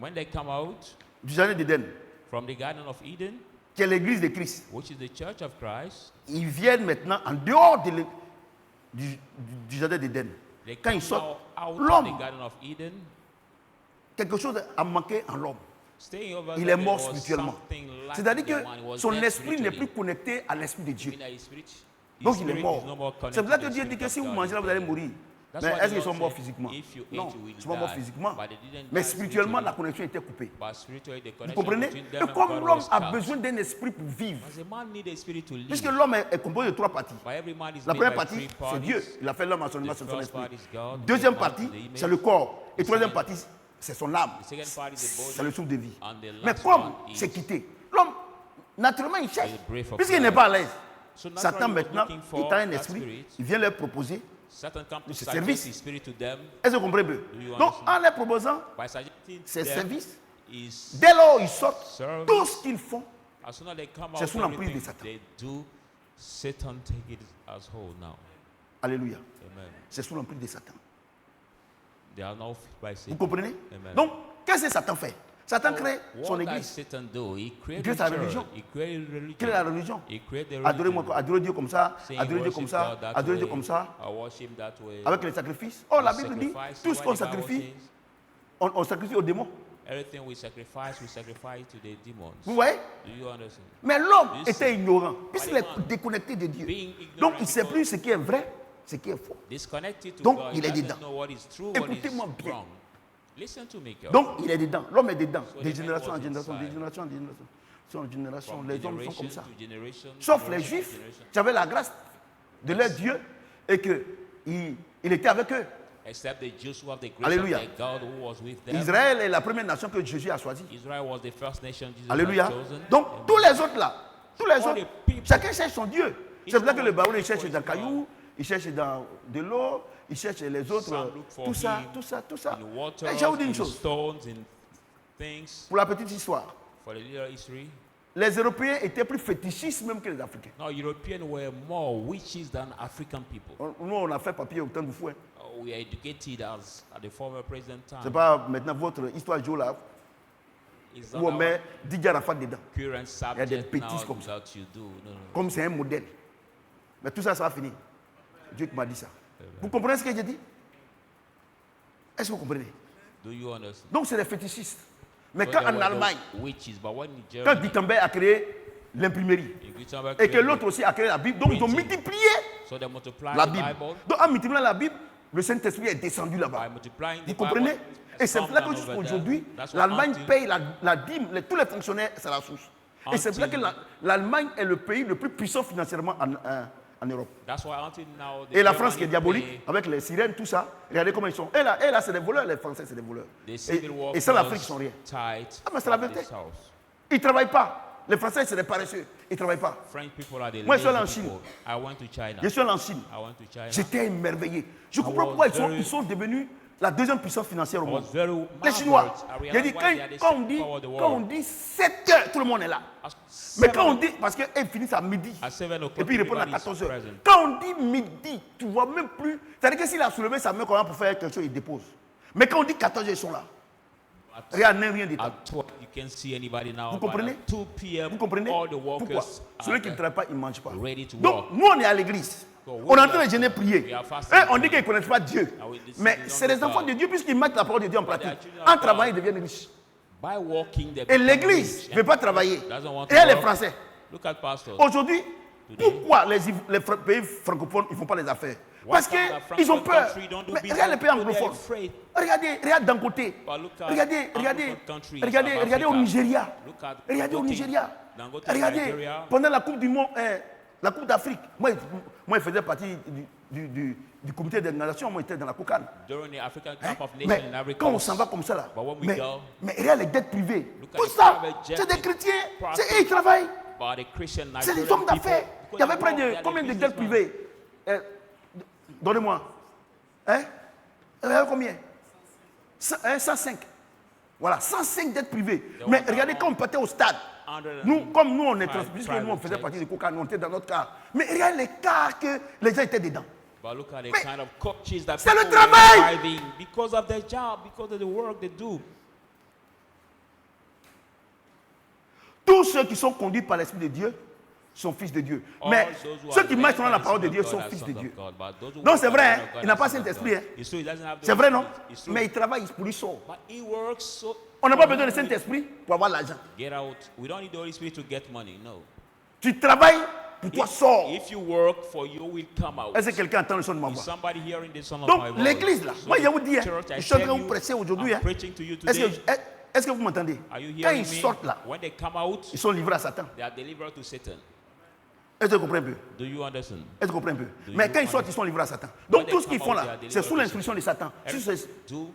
When they come out du jardin d'Éden, from the Garden of Eden, qui est l'église de Christ, which is the Church of Christ, ils viennent maintenant en dehors du jardin d'Éden. they Quand come ils sortent, out of l'homme, the Garden of Eden. quelque chose a manqué en l'homme. Staying over Il there, est mort there was spirituellement. something like C'est-à-dire the one. He was que son dead esprit n'est plus spiritually. connecté à l'esprit de Dieu. Meaning that his spirit- his Donc il est spirit mort. is no more C'est pour ça que connected to Dieu the dit que spirit si of vous God. mangez là, vous allez mourir. That's Mais why est-ce the qu'ils sont Lord morts said, physiquement? if you Non, ate, you will ils ne sont pas morts die. physiquement. But they didn't Mais die spirituellement, la spiritually. connexion était coupée. But spiritually, the Vous connection comprenez? between Et them and comme God l'homme was a cut. besoin d'un esprit pour vivre, As a man need a spirit to live. puisque l'homme est composé de trois parties. But every man is La made première by partie, three c'est parties. Dieu. Il a fait l'homme à son The image, c'est son first esprit. part is God, Deuxième the man partie, is the image. c'est le corps. Et The troisième second- partie, c'est son âme. The second part is the body. C'est le souffle de vie. And the Mais last comme one is- c'est quitté, l'homme, naturellement, il cherche. the breath of Puisqu'il life. n'est pas à l'aise. So naturally, Satan, he was maintenant, looking for il a un that esprit. spirit. Il vient leur proposer. Satan comes to Ce suggest service. his spirit to them Est-ce que vous comprenez un peu? you Donc, understand? en leur proposant by suggesting ces them services, is dès lors où ils sortent, service. tout ce qu'ils font, as soon as they come c'est out, sous l'emprise de everything Satan. they do, Satan take it as whole now. alléluia, Amen. c'est sous l'emprise de Satan. They are now fit by Vous Satan. comprenez? Amen. Donc, qu'est-ce que Satan fait? Satan crée son What does église. Satan do? He created crée a sa church. religion. He created religion. Quelle est la religion? He created Adorez-moi, religion. adorer Dieu comme ça, Saying adorer Dieu comme worship ça, God that adorer Dieu way, comme ça, or worship that way. avec les sacrifices. Oh, la We Bible dit, sacrifice. tout ce Why qu'on the Bible sacrifie, says, on sacrifie aux démons. everything we sacrifice to the demons. Vous voyez? Do you understand? Mais l'homme This- était ignorant, puisqu'il est Why the man déconnecté de Dieu. being ignorant Donc, il ne sait because- plus ce qui est vrai, ce qui est faux. Disconnected to Donc, God. il He est doesn't dedans. know what is true, what is Écoutez-moi bien. wrong. Listen to me, carefully. Donc, il est dedans. L'homme est dedans. So De the génération en man was génération, de inside. génération en génération. En génération, From les hommes sont generation comme ça. to generation, Sauf les generation to Juifs generation. qui avaient la grâce de leur Dieu et qu'il était avec eux. Except the Jews who have the grace Alléluia. of their God who was with them. Israël est la première nation que Jésus a choisie. Israel was the first nation Jesus Alléluia. had chosen. Donc, tous les autres là, tous les All autres, the people. chacun cherche son Dieu. C'est pour ça que le baron, il Each one cherche looks dans for his cailloux, il cherche dans de l'eau, il cherche les autres, Some look for tout ça, him tout ça, tout ça. In water, Et je vais vous dire une in chose, stones, in things. pour la petite histoire, For the little history. les Européens étaient plus fétichistes même que les Africains. No, Europeans were more witches than African people. Nous, on a fait papier au temps du fouet. We are educated as at the former president time. C'est pas maintenant votre histoire Joe là, It's où not on our met Didier Arafat dedans. current des subject bêtises now comme ça. that you do. No, no. Comme c'est un modèle. Mais tout ça, ça va finir. Dieu qui m'a dit ça. Vous comprenez ce que j'ai dit? Est-ce que vous comprenez? Do you understand? Donc, c'est des fétichistes. Mais So quand there en were the Allemagne, witches, but when in quand Germany, Gutenberg a créé l'imprimerie, in Gutenberg et que created- l'autre aussi a créé la Bible, donc ils ont Printing. multiplié so they multiplied la the Bible. Bible. Donc, en multipliant la Bible, le Saint-Esprit est descendu By là-bas. multiplying the Vous comprenez? Bible, Et c'est pour ça que come down jusqu'à over aujourd'hui, there. That's why l'Allemagne until- paye la dîme, tous les fonctionnaires, c'est la source. Et c'est pour ça que Until- l'Allemagne est le pays le plus puissant financièrement en Europe. That's why until now, the Et la France qui est Germany diabolique, pay avec les sirènes, tout ça, regardez comment ils sont. Et là c'est des voleurs, les Français, c'est des voleurs. the civil Et workers sans l'Afrique, ils sont rien. tight Ah, mais c'est la of vérité. this house. Ils ne travaillent pas. Les Français, c'est des paresseux. Ils ne travaillent pas. French people are the Moi, je suis allé en lazy Chine. people. I went to China. Je suis allé en Chine. I went to China. J'étais émerveillé. Je comprends was pourquoi very- ils sont devenus la deuxième puissance financière au I monde. was very Les Chinois. marveled. I J'ai dit, realized why they are the quand on second dit, power of the quand on world. dit 7 heures, tout le monde est là. At Mais quand on 7 dit, parce qu'ils finissent à midi, at 7 o'clock, et puis ils répondent à everybody's 14 heures. present. Quand on dit midi, tu ne vois même plus. C'est-à-dire que s'il a soulevé sa main quand même pour faire quelque chose, il dépose. Mais quand on dit 14 heures, ils sont là. Rien, rien du tout. At 12, you can't see anybody now. Vous but comprenez? at 2 p.m., Vous comprenez? all the Pourquoi? workers Celui qui ne are travaille pas, il ne mange pas. ready to Donc, work. nous, on est à l'église. So we On est en are- train de jeûner, prier. we are fasting Eux, on and dit qu'ils ne praying. connaissent pas Dieu. And we- Mais they c'est don't les know enfants God. de Dieu puisqu'ils mettent la parole de Dieu en pratique. are children En of travaillant, God. ils deviennent riches. By walking, they Et become l'église rich ne veut pas travailler. doesn't want Et to elle est work. français. Look at pastors. Aujourd'hui, Today. pourquoi les pays francophones ne font pas les affaires? Parce come the qu'ils ont francophone peur. country don't do Mais business? regarde les pays Because they are anglophones. afraid. Regarde d'un côté. But look at Regardez anglophone countries, regardez South au Africa. Nigeria. Look at Regardez au Dangote. Nigeria. Dangote, Regardez, Nigeria. pendant la Coupe du Monde, la Coupe d'Afrique, moi, je faisais partie du comité des nations, moi, j'étais dans la Kokane. During the African Hein? Cup of Nations Mais in Africa. quand on s'en va comme ça là, But when we mais, go, mais regarde les dettes privées, look at tout the ça, private jet c'est des and chrétiens, profit. c'est eux qui travaillent, By the Christian c'est des Nigerian hommes d'affaires. people. Il y avait près Because they de are combien the de dettes businessmen. privées Donnez-moi. Hein? Combien 105. Voilà, 105 dettes privées. Mais regardez quand on partait au stade. Nous, comme nous, on est puisque nous, on faisait partie du Coca, nous, on était dans notre car. Mais regarde les cars que les gens étaient dedans. But look at the Mais kind of coaches that c'est le people were travail. driving because of their job, because of the work they do. Tous ceux qui sont conduits par l'Esprit de Dieu sont fils de Dieu. Mais All those who ceux are qui led marchent by selon la the parole de Spirit Dieu of sont God are fils de sons Dieu. of God. But those who Donc walk c'est by the vrai, Spirit of God il n'a are pas sons of Saint-Esprit. God. Hein? It's true, he doesn't have the C'est vrai, non? Spirit. It's true. Mais il travaille pour lui seul. But he works so. On n'a pas besoin du Saint-Esprit pour avoir l'argent. Get out. We don't need the Holy Spirit to get money. No. Tu travailles pour toi seul. If you work for you, will come out. Est-ce que quelqu'un entend le son de ma Is voix? somebody hearing the sound of Donc my voice? l'église là, So moi je vous the dis, hein, church, I je suis en train tell de vous you, presser aujourd'hui. I'm Hein. preaching to you Est-ce today. que vous m'entendez? Are you Quand hearing ils me? sortent là, When they come out, ils sont livrés à Satan. they are delivered to Satan. Est-ce que vous comprenez un peu? Do you understand? Est-ce que vous comprenez un peu? Do Mais you quand ils sortent, ils sont livrés à Satan. Donc tout ce qu'ils font là, c'est sous l'instruction de Satan. Si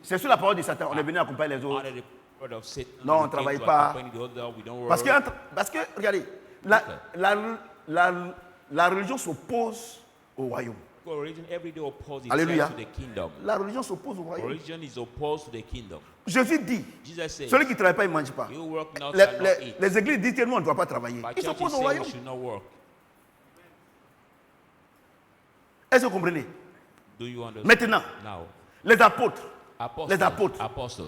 c'est sous la parole de Satan. On est venu accompagner les autres. Under the word of Satan. Non, on we ne came travaille to pas. accompany the other, we don't work. Parce que regardez, la religion s'oppose au royaume. Religion every day opposes Alléluia. itself to the kingdom. La religion s'oppose au royaume. Religion is opposed to the kingdom. Jésus dit, Jesus said, celui qui ne travaille pas, il ne mange pas. you work not shall not eat. Les églises disent que nous, on ne doit pas travailler. But Ils churches s'opposent au say we royaume. should not work. Est-ce que vous comprenez? Do you understand? Maintenant, Now, les apôtres, apostles, les apôtres, apostles,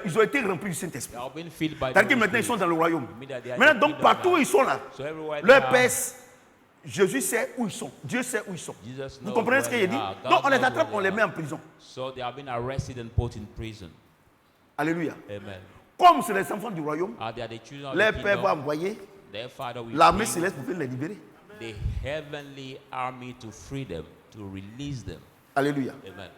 ils ont été remplis du Saint-Esprit. they have been filled by the C'est-à-dire que Holy maintenant, ils Spirit. sont dans le royaume. Mean that they are Maintenant, in the donc, kingdom partout now. où ils sont là, So everywhere they leur are, Père, Jésus sait où ils sont. Dieu sait où ils sont. Jesus Vous knows comprenez ce where qu'il they dit? are. God Donc, on les knows attrape, where on they les met are. en prison. So they have been arrested and put in prison. Alléluia. Amen. Comme c'est les enfants du royaume, Are they the children of leur the Père va kingdom? envoyer Their Father will l'armée bring céleste pour venir les libérer. the heavenly army to free them, to release them. Alléluia. Amen.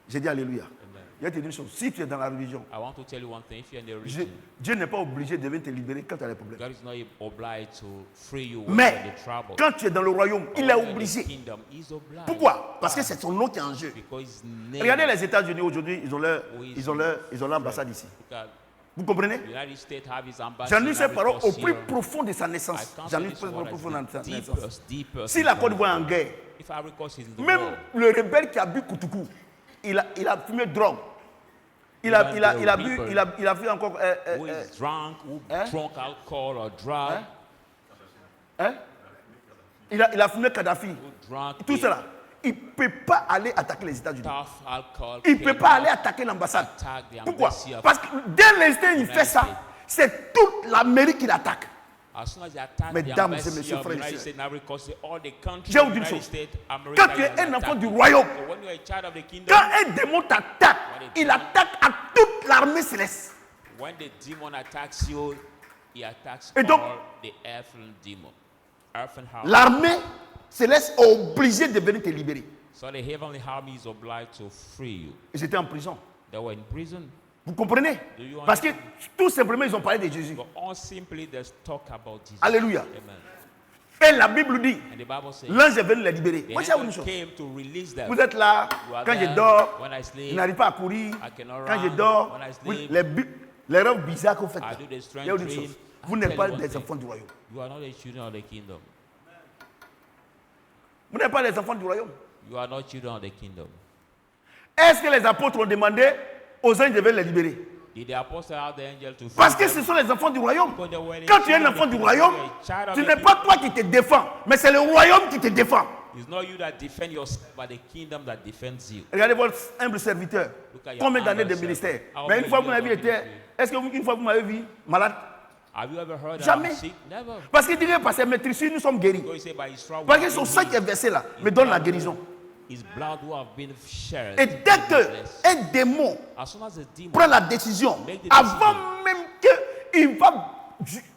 J'ai dit Alléluia. Amen. Je vais te dire une chose. Si tu es dans la religion, I want to tell you one thing. If you're in the religion, Dieu n'est pas obligé de venir te libérer quand tu as des problèmes. God is not obliged to free you when you're Mais in the trouble. quand tu es dans le royaume, But il when est you're in the obligé. kingdom, he's obliged. Pourquoi? Parce que c'est son nom qui est en jeu. Because his name. Regardez les États-Unis aujourd'hui, ils ont leur ambassade ici. Look at Vous comprenez? the United States have his embassy. J'en ai in ces paroles Africa au plus here. profond de sa I naissance. can't J'en say ai this plus word profond as de sa the naissance. deepest Si la Côte d'Ivoire est en guerre, If Ivory Coast is in the même war, le rebelle qui a bu Koutoukou, il a fumé drogue. Il a fait encore. who is drunk, who Hein? drunk alcohol or drug, Hein? Il a fumé Kadhafi. who drunk Tout the cela. Il ne peut pas aller attaquer les États-Unis. tough alcohol, Il ne peut came pas out, aller attaquer l'ambassade. attack the Pourquoi? embassy of- Parce que dès l'instant où il fait ça, c'est toute l'Amérique qui l'attaque. As soon as they attack Mesdames the et embassy messieurs, of the frères et United sœurs. States and Ivory Coast, all the countries Je of vous the dis une United chose. States, America, Quand tu is es un enfant attacking. du royaume, So when you are a child of the kingdom, quand un démon t'attaque, il attaque à toute l'armée céleste. when the demon attacks you, he attacks Et donc, all the earthly demon. Earthly army. L'armée céleste est obligée de venir te libérer. So the heavenly army is obliged to free you. Ils étaient en prison. They were in prison. Vous comprenez? Do you Parce que tout simplement, ils ont parlé de Jésus. But all simply they talk about Jesus. Alléluia. Amen. Et la Bible dit, And the Bible says, l'ange est venu les libérer. the Moi, je vais vous angel dire une chose. came to release them. Vous êtes là, You are quand je there. dors, When I je sleep, n'arrive pas à courir. I cannot Quand je run. dors, When I oui, sleep, les rêves bizarres que vous faites I là. do the Je strange vais vous dire une dream. chose. Vous n'êtes pas des enfants du royaume. You are not the children of the kingdom. Vous n'êtes pas des enfants du royaume. You are not children of the kingdom. Est-ce que les apôtres ont demandé aux anges de les libérer? Did the apostle have the angel to Parce free que them? ce sont les enfants du royaume. Because they were the Quand tu es un children of enfant the du kingdom, royaume, you are a child of ce the n'est pas kingdom. toi qui te défends, mais c'est le royaume qui te défend. It's not you that defend yourself, but the kingdom that defends you. Regardez votre humble serviteur. Look at your Combien d'années humble de ministère? servant. How Mais une many fois vous years m'avez of été, ministry? est-ce que une fois vous m'avez vu malade? Have you ever heard Jamais. I'm sick? Never. Parce qu'il dirait, parce que mes trissures, nous sommes guéris. Go and say by his strong Parce que son sang qui est versé là me donne la guérison. His blood who have been shared. Et dès qu'un démon As soon as the demon prend la décision, avant même qu'il va,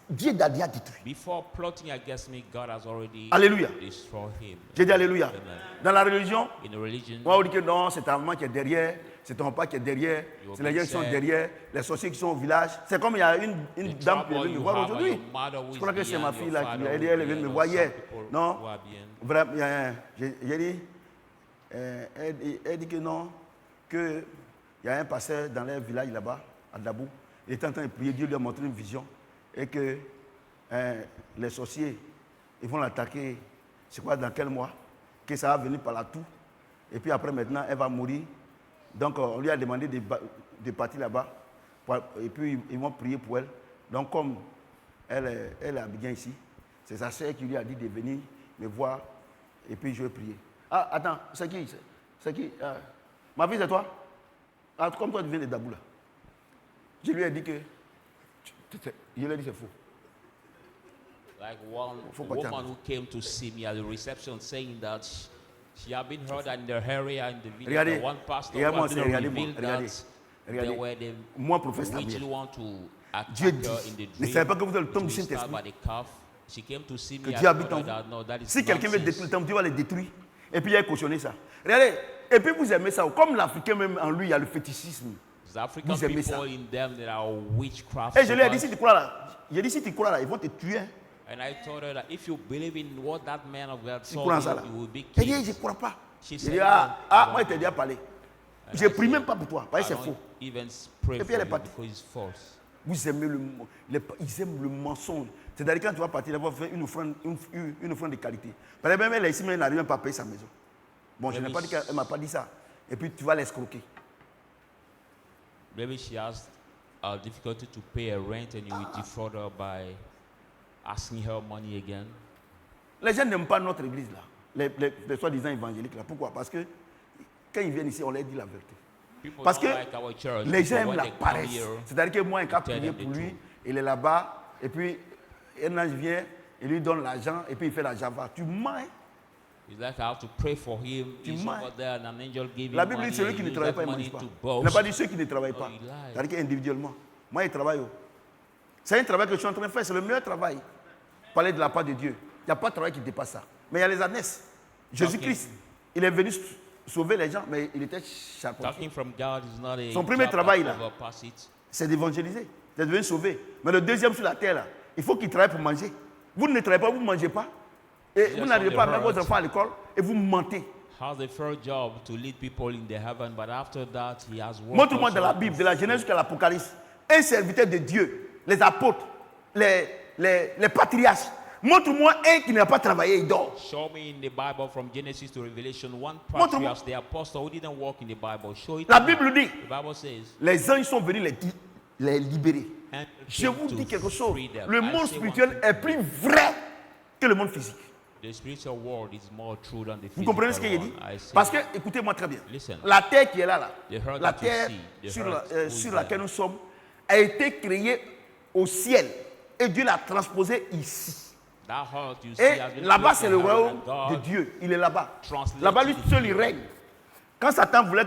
Dieu a déjà détruit. before plotting against me, God has already Alléluia. destroyed him. J'ai dit Alléluia. Amen. Dans la religion, In a religion, on va dire que non, c'est ta maman qui est derrière, c'est ton papa qui est derrière, c'est les gens qui sont derrière, les sorciers qui sont au village. C'est comme il y a une the dame qui trouble vient me you voir have aujourd'hui. your mother who Je is crois que c'est ma behind, fille your là qui father elle, who elle is vient me behind, voir or hier. some people Non, who are behind. vraiment, j'ai dit, elle dit que non, qu'il y a un pasteur dans leur village là-bas, à Dabou. Il était en train de prier, Dieu lui a montré une vision et que les sorciers, ils vont l'attaquer, c'est quoi, dans quel mois, que ça va venir par la toux. Et puis après, maintenant, elle va mourir. Donc, on lui a demandé de partir là-bas. Et puis, ils vont prier pour elle. Donc, comme elle est bien ici, c'est sa sœur qui lui a dit de venir me voir. Et puis, je vais prier. Ah, attends, c'est qui? C'est qui? Ma fille, c'est toi? Ah, comme toi, tu viens de Dabou là. Je lui ai dit que... Je lui ai dit que c'est faux. Like one Faut pas woman who came to see me at the reception saying that she had been heard in the area in the village. Regardez, That one pastor who regardez-moi, had been regardez-moi, revealed regardez, that regardez. they were the Moi, professeur witch Samuel, who want to Dieu attack dit, her in the ne dream. savez pas que vous avez le It temple will du start Saint-Esprit? by the calf. She came to see Que me. Dieu I habite told en her vous. that no, that is Si quelqu'un veut nonsense. détruire le temple, Dieu va le détruire. Et puis il a cautionné ça. Regardez, et puis vous aimez ça. Comme l'Africain même en lui, il y a le fétichisme. There's African Vous aimez ça. people in them that are witchcraft. Et je lui ai dit, si tu crois là, j'ai dit, si tu crois là, ils vont te tuer. Hein. And I told her that if you believe in what that man of God Tu saw, crois en ça là? you will be Elle dit, killed. je ne crois pas. She J'ai said, dit, "No, moi, il t'a déjà parlé. Je ne prie même pas pour toi, parce que I c'est don't faux. even pray Et puis for elle est you partie. because it's false." Vous aimez ils aiment le mensonge. C'est-à-dire quand tu vas partir, elle va faire une offrande de qualité. Par exemple, elle est ici, mais elle n'arrive même pas à payer sa maison. Bon, je n'ai pas dit qu'elle ne m'a pas dit ça. Et puis tu vas l'escroquer. Maybe she has a difficulty to pay her rent and you will defraud her by asking her money again. Les gens n'aiment pas notre église là, les soi-disant évangéliques là. Pourquoi? Parce que quand ils viennent ici, on leur dit la vérité. People Parce don't que like our church. les gens People, aiment when la they come paresse. here, C'est-à-dire que moi, un cas tell prier them the pour lui, truth. il est là-bas, et puis un ange vient, il lui donne l'argent, et puis il fait la java. Tu mens. Hein? It's like I have to pray for him. Tu He's mens. over there and an angel gave La him Bible money. dit celui qui He ne used travaille that pas, il ne money mange pas. to Il n'a boast. pas dit ceux qui ne travaillent pas. Oh, il lie. C'est-à-dire qu'individuellement. Moi, il travaille. C'est un travail que je suis en train de faire, c'est le meilleur travail. Parler de la part de Dieu. Il n'y a pas de travail qui dépasse ça. Mais il y a les ânesses. Jésus-Christ, il est venu sauver les gens, mais il était charpentier. Talking from God is not a Son premier job travail, that là. overpass it. C'est d'évangéliser, c'est de venir sauver. Mais le deuxième sur la terre, là, il faut qu'il travaille pour manger. Vous ne travaillez pas, vous ne mangez pas. Et Yes, vous n'arrivez on pas à the mettre earth. vos enfants à l'école et vous mentez. Has the first job to lead people in the heaven, but after that he has worked. Montre-moi also dans la Bible, de la Genèse jusqu'à l'Apocalypse, un serviteur de Dieu, les apôtres, les patriarches. Montre-moi un qui n'a pas travaillé, il dort. Show me in the Bible from Genesis to Revelation one Montre-moi. patriarch, the apostle who didn't work in the Bible. Show it. La to me. Bible dit, The Bible says. les anges sont venus les libérer. "And Je came vous to dis quelque chose, free them." le I monde say spirituel one est plus vrai que le monde physique. thing. The spiritual world is more true than the Vous physical comprenez ce qu'il one. dit? I say, Parce que, écoutez-moi très bien, Listen. la terre qui est là, The earth la that you terre see, the sur, earth who is sur laquelle there. nous sommes, a été créée au ciel. Et Dieu l'a transposée ici. That heart you see Et has been là-bas, placed c'est in le heaven, royaume and de God Dieu. Il est là-bas. translated Là-bas, lui it seul, il here. règne. Quand Satan voulait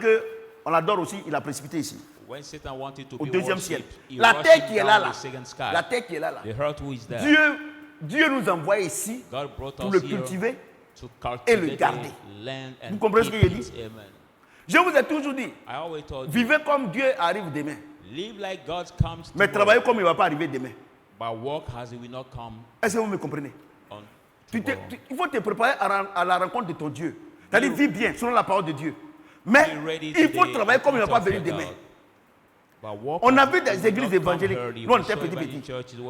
qu'on l'adore aussi, il a précipité ici, When Satan wanted to au be deuxième ciel. worshipped, he La rushed terre him qui est down là, là. the second sky. La terre qui est là, là. The earth who is there. Dieu nous envoie ici God brought pour us le here cultiver. to et le cultivate garder. the land and Vous comprenez ce keep qu'il dit? it. Amen. Je vous ai toujours dit, I always told you, vivez comme Dieu arrive demain. live like God comes Mais tomorrow, travaillez comme il ne va pas arriver demain. but walk as he will not come Est-ce que vous me comprenez? on Il tomorrow. faut te préparer à la rencontre de ton Dieu. C'est-à-dire, vis bien selon la parole de Dieu. Mais Be ready il faut today travailler comme il ne va pas to venir fulfill demain. God. On a vu des églises évangéliques. Nous, on était petits.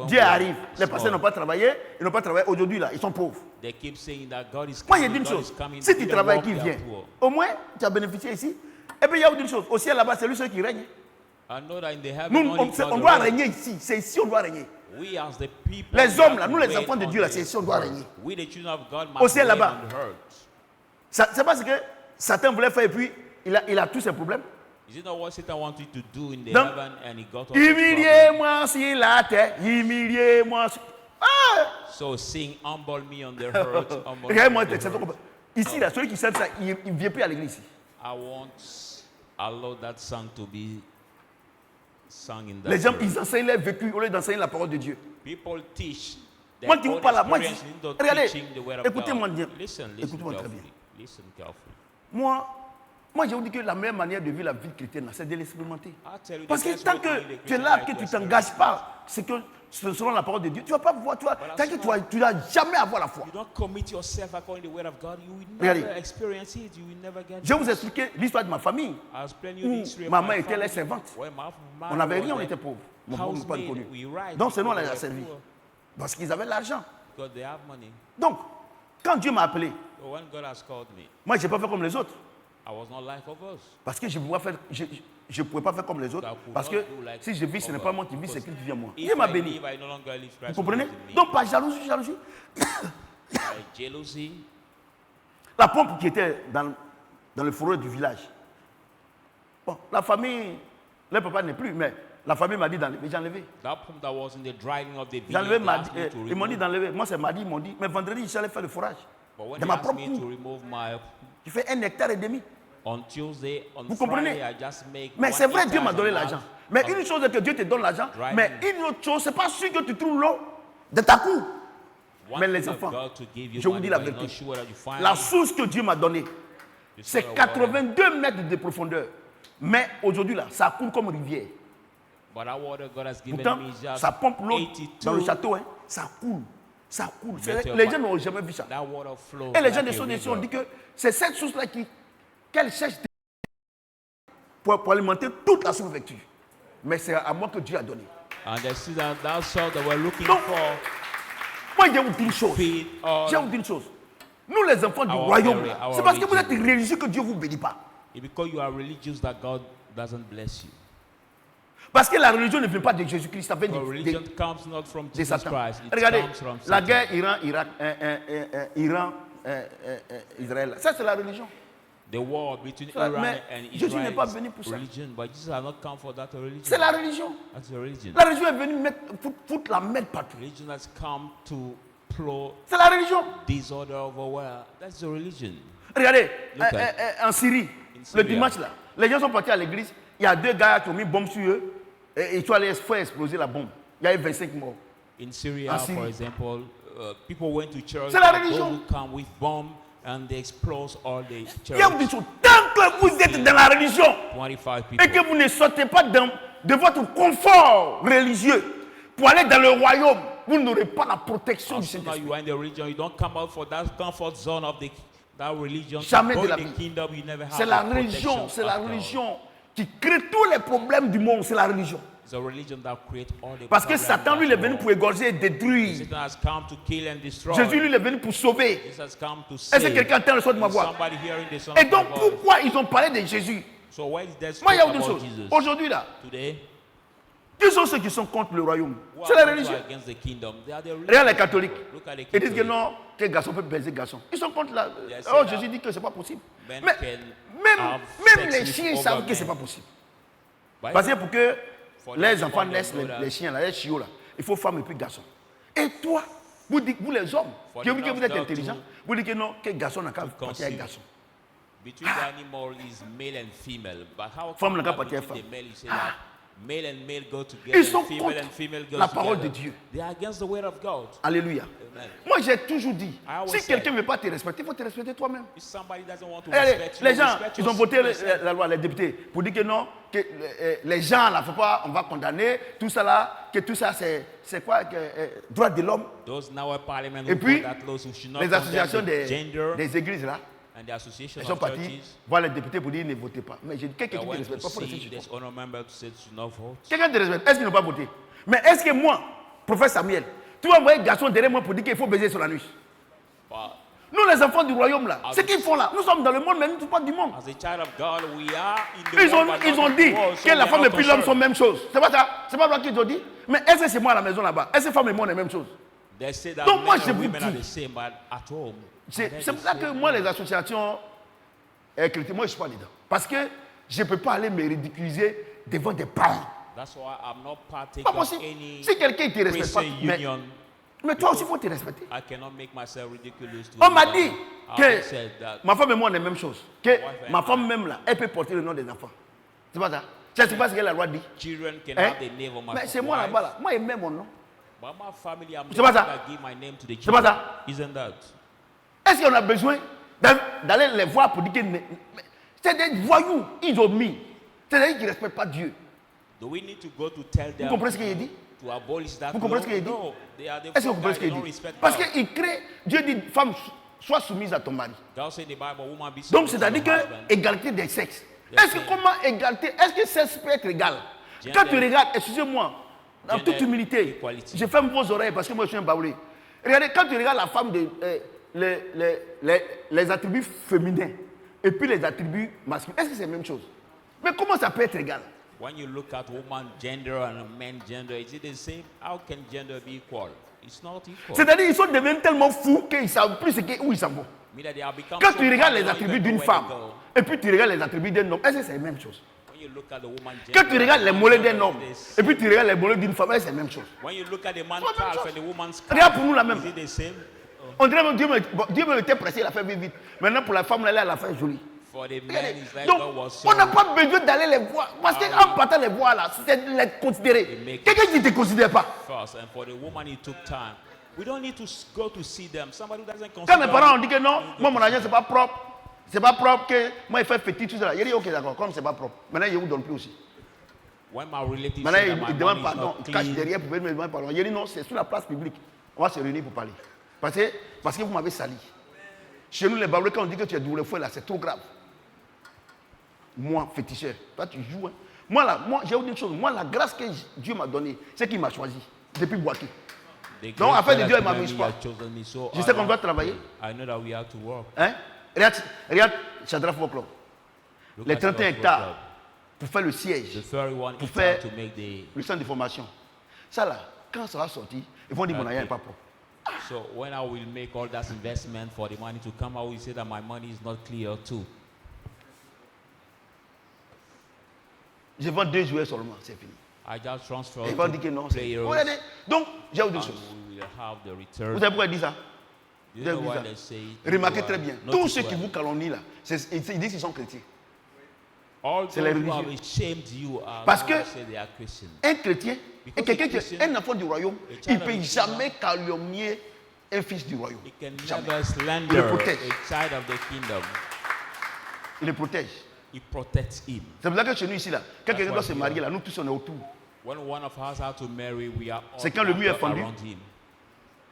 Dieu arrive. Les pasteurs n'ont pas travaillé. Ils n'ont pas travaillé. Aujourd'hui, là, ils sont pauvres. Moi, j'ai dit une chose. Si tu travailles, qui vient? Au moins, tu as bénéficié ici. Et puis, il y a une chose. Au ciel, là-bas, c'est lui seul qui règne. Nous, on doit régner ici. C'est ici on doit régner. Les hommes, là, nous, les enfants de Dieu, là, c'est ici on doit régner. Au ciel, là-bas. C'est parce que Satan voulait faire et puis il a tous ses problèmes. Donc, humiliez-moi sur la terre, humiliez-moi sur... Ah! So sing humble me on the earth. Regarde-moi, ici, là, celui qui sait ça, il ne vient plus à l'église. I allow that song to be sung in that Les gens, church. ils enseignent leur vécu au lieu d'enseigner la parole de Dieu. People teach. Moi qui vous parle là, moi, regardez, écoutez-moi écoutez-moi bien. Écoutez-moi très bien. Moi, je vous dis que la meilleure manière de vivre la vie chrétienne, c'est de l'expérimenter. Parce que tant que tu es là, que tu ne t'engages pas, c'est que selon la parole de Dieu, tu ne vas pas voir, tant que tu ne vas jamais avoir la foi. Regardez, je vais vous expliquer l'histoire de ma famille. Où ma mère était la servante. On n'avait rien, on était pauvres. Mon père n'est pas connu. Donc, c'est nous, on les a servis. Parce qu'ils avaient l'argent. Donc, quand Dieu m'a appelé, moi, je n'ai pas fait comme les autres. Parce que je ne pouvais pas faire comme les autres. Parce que si je vis, ce n'est pas moi qui vis, c'est Christ qui vit en moi. Dieu m'a béni. Vous comprenez? Donc, par jalousie. La pompe qui était dans le forêt du village. Bon, la famille, le papa n'est plus, mais la famille m'a dit d'enlever. J'ai enlevé. J'ai enlevé, ils m'ont dit d'enlever. Moi, c'est mardi, ils m'ont dit. Mais vendredi, j'allais faire le forage. De ma propre cour. Tu fais 1,5 hectare. Vous comprenez? Mais c'est vrai, Dieu m'a donné l'argent. Mais une chose est que Dieu te donne l'argent. Mais une autre chose, c'est pas sûr que tu trouves l'eau de ta cour. Mais les enfants, je vous dis la vérité. La source que Dieu m'a donnée, c'est 82 mètres de profondeur. Mais aujourd'hui, là, ça coule comme rivière. Pourtant, ça pompe l'eau dans le château. Hein. Ça coule. Ça coule. Les gens n'ont jamais vu ça. Et les gens de son nation ont dit que c'est cette source-là qu'elle cherche pour alimenter toute la sous-préfecture. Mais c'est à moi que Dieu a donné. Donc, moi, je vais vous dire une chose. Je vais vous dire une chose. Nous, les enfants du royaume, c'est parce que vous êtes religieux que Dieu ne vous bénit pas. Parce que la religion ne vient pas de Jésus-Christ, ça vient de Satan. Regardez, la guerre Iran-Israël, ça c'est la religion. The war between Iran and Israel. Jésus n'est pas venu pour ça. C'est la religion. La religion est venue foutre la merde partout. C'est la religion. That's the religion. Regardez, en Syrie, le dimanche là, les gens sont partis à l'église. Il y a 2 gars qui ont mis une bombe sur eux et ils sont allés faire exploser la bombe. Il y a eu 25 morts. In Syria, for example, people went to church. C'est la religion. Come with bomb and they explode all the church. Il y a une chose. Tant que vous êtes dans la religion et que vous ne sortez pas de votre confort religieux pour aller dans le royaume, vous n'aurez pas la protection du Saint-Esprit. Jamais de la vie. C'est la religion, qui crée tous les problèmes du monde, c'est la religion. Parce que Satan, lui, il est venu pour égorger et détruire. Jésus, lui, il est venu pour sauver. Est-ce que quelqu'un entend le son de ma voix? Et donc, pourquoi ils ont parlé de Jésus? Moi, il y a une chose. Aujourd'hui, là, qui sont ceux qui sont contre le royaume? C'est la religion. Regarde les catholiques. Ils disent que non, que garçon peut baiser garçon. Ils sont contre la... Oh, Jésus dit que ce n'est pas possible. Mais même les chiens savent que ce n'est pas possible. Parce que pour que les enfants naissent, les chiens, là, les chiots, là, il faut femme et puis garçon. Et toi, vous dites, vous les hommes, qui vous dites que vous êtes intelligents, vous dites que non, que garçon n'a qu'à partir avec garçon. Femme n'a qu'à partir avec femme. Ils sont contre la parole de Dieu. Alléluia. Moi, j'ai toujours dit, si quelqu'un ne veut pas te respecter, il faut te respecter toi-même. Les gens, ils ont voté la loi, les députés, pour dire que non, que les gens, là, faut pas, on va condamner, tout ça là, que tout ça, c'est quoi, droit de l'homme. Et puis, les associations des églises là, And the association Ils sont of partis churches, voir les députés pour dire ne votez pas. Mais j'ai dit, quelqu'un they qui ne te went to respecte pas pour laisser see tu this honor member to say to not vote. Quelqu'un te respecte, est-ce qu'ils n'ont pas voté? Mais est-ce que moi, professeur Samuel, tu vas envoyer un garçon derrière moi pour dire qu'il faut baiser sur la nuit? But Nous, les enfants du royaume, là, ce qu'ils font là, nous sommes dans le monde, mais nous ne sommes pas du monde. as a child of God, we are in the Ils world, but ont not dit the world, so que we la are femme not et puis l'homme concerned. sont même chose. C'est pas ça? C'est pas ça qu'ils ont dit? Mais est-ce que c'est moi à la maison là-bas? Est-ce que femme et moi, on est la même chose? They say that Donc, moi, men je and vous women are dis, the same, but at home. C'est they're pour the ça que same. moi, les associations chrétiennes, moi, je ne suis pas dedans. Parce que je ne peux pas aller me ridiculiser devant des parents. That's why I'm not partaking Pas of possible. any Si quelqu'un ne te respecte pas, Christian union. mais toi aussi, il faut te respecter. I cannot make myself ridiculous to On m'a anybody. dit I que said that ma femme et moi, on est la même chose. Que wife and ma I. femme même, là, elle peut porter le nom des enfants. C'est pas ça? Je ne sais pas ce que la loi dit. children can Hein? have the name of my Mais c'est moi wife, là-bas, là. Moi, il met mon nom. but my family, I'm the C'est pas one ça? that give my name to the C'est pas children. ça? Isn't that? Est-ce qu'on a besoin d'aller les voir pour dire que c'est des voyous, ils ont mis. C'est-à-dire qu'ils ne respectent pas Dieu. Do we need to go to tell them comprenez ce qu'il dit? to abolish that Vous comprenez law? ce qu'il dit? No, they are the Est-ce que vous folk comprenez ce that they qu'il don't dit? respect Parce God. qu'il crée, Dieu dit, femme, sois soumise à ton mari. God said in the Bible, woman be Donc, submissive to c'est-à-dire your que husband. égalité des sexes. Yes, Est-ce que sir. comment égalité? Est-ce que sexe peut être égal? Gender- Quand tu regardes, excusez-moi, en Gender toute humilité, equality. je ferme vos oreilles parce que moi je suis un baoulé. Regardez, quand tu regardes la femme, les attributs féminins et puis les attributs masculins, est-ce que c'est la même chose? Mais comment ça peut être égal? When you look at woman gender and man gender, is it the same? How can gender be equal? It's not equal. C'est-à-dire qu'ils sont devenus tellement fous qu'ils ne savent plus où ils s'en vont. Mean that they have become Quand so tu regardes far, les they don't attributs even d'une know where femme to go. et puis tu regardes les attributs d'un homme, est-ce que c'est la même chose? When you look at the woman gender, Quand tu regardes les mollets d'un homme it is- et puis tu regardes les mollets d'une femme, est-ce que c'est la même chose? when you look at the man's C'est la même calf chose. and the woman's Regarde calf, pour nous la même. is it the same? On dirait même Dieu me était pressé, il a fait vite, vite. Maintenant pour la femme, là, elle a fait joli. For the man, Regardez. it's like Donc, God was so. on n'a pas besoin d'aller les voir. Parce qu'en partant les voir là, c'est de les considérer. make Quelqu'un qui ne te considère pas. First, and for the woman, it took time. We don't need to go to see them. Somebody who doesn't consider. Quand mes parents ont dit que non, moi mon argent c'est pas propre. C'est pas propre que moi il fait petit tout ça. Il dit ok d'accord, comme c'est pas propre. Maintenant il ne vous donne plus aussi. When my relatives Maintenant say that il my demande money is pardon, not il cache clean, derrière pour venir me demander pardon. Il dit non, c'est sur la place publique. On va se réunir pour parler. Parce que vous m'avez sali. Chez nous les Baoulés, quand on dit que tu es double fouet là, c'est trop grave. Moi, féticheur, toi tu joues. Hein. Moi là, j'ai dit une chose. Moi, la grâce que Dieu m'a donnée, c'est qu'il m'a choisi depuis Boaké. the Donc, grace affaire de that Dieu, has elle m'a given mis me pas. has chosen me, so Je sais qu'on doit travailler. I know that we have to work. Hein? Regarde Shadrach Football Club. Look Les at 31 your hectares club. pour faire le The siège, 31 pour hectares faire to make the. le centre de formation. Ça là, quand ça va sortir, ils vont dire mon argent n'est pas propre. So when I will make all that investment for the money to come out, we say that my money is not clear too. Je vends 2 joueurs seulement, c'est fini. I just transfer Ils vont to dire que non. players, Regardez. Donc, j'ai autre and chose. we will have the Vous return. savez pourquoi il dit ça? You know Vous why avez they say it? Remarquez You très are bien. not Tous ceux equal. qui vous calomnient là, ils disent qu'ils sont chrétiens. All C'est those les who have religieux. shamed you are Parce those que- who say they are Christians. Un chrétien, Because et quelqu'un a qui est Christian- un enfant du royaume, a child il ne of peut the jamais calomnier un fils du royaume. He can Jamais. never Il slander le protège. a child of the kingdom. Il le protège. He protects him. C'est pour ça que chez nous ici, là, quand quelqu'un why doit se we marier, are- là, nous tous on est autour. When one of us have to marry, we are all C'est quand le mur est gathered fendu. around him.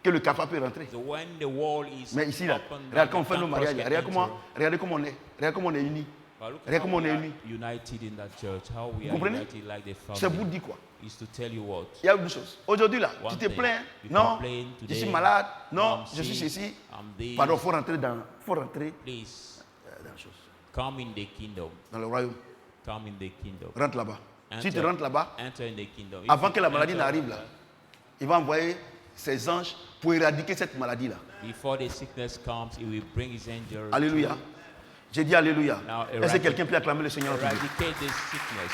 Que le cafard peut rentrer. So when the wall is Mais ici, là, open, regarde that quand on the fait nos campus mariages, can regardez comment on est. Regarde comment on est unis. But look Regarde how comment on we est are unis. united in that church. How we Vous are comprenez? united like the Ça vous family. dit quoi? Is to tell you what. Il y a une chose. Aujourd'hui, là, One tu te thing. plains. You Non, complain je today. suis malade. Non, I'm je suis sick. ceci. I'm this. Pardon, il faut rentrer dans Please la chose. come in the kingdom. Dans le royaume. Come in the kingdom. Rentre là-bas. Si tu Enter- rentres là-bas, Enter in the kingdom. If avant you que la maladie enter n'arrive là, il va envoyer ses anges pour éradiquer cette maladie-là. Before the sickness comes, he will bring his angels. Alléluia. J'ai dit Alléluia. Now, Est-ce que quelqu'un peut acclamer le Seigneur to en public? eradicate this sickness.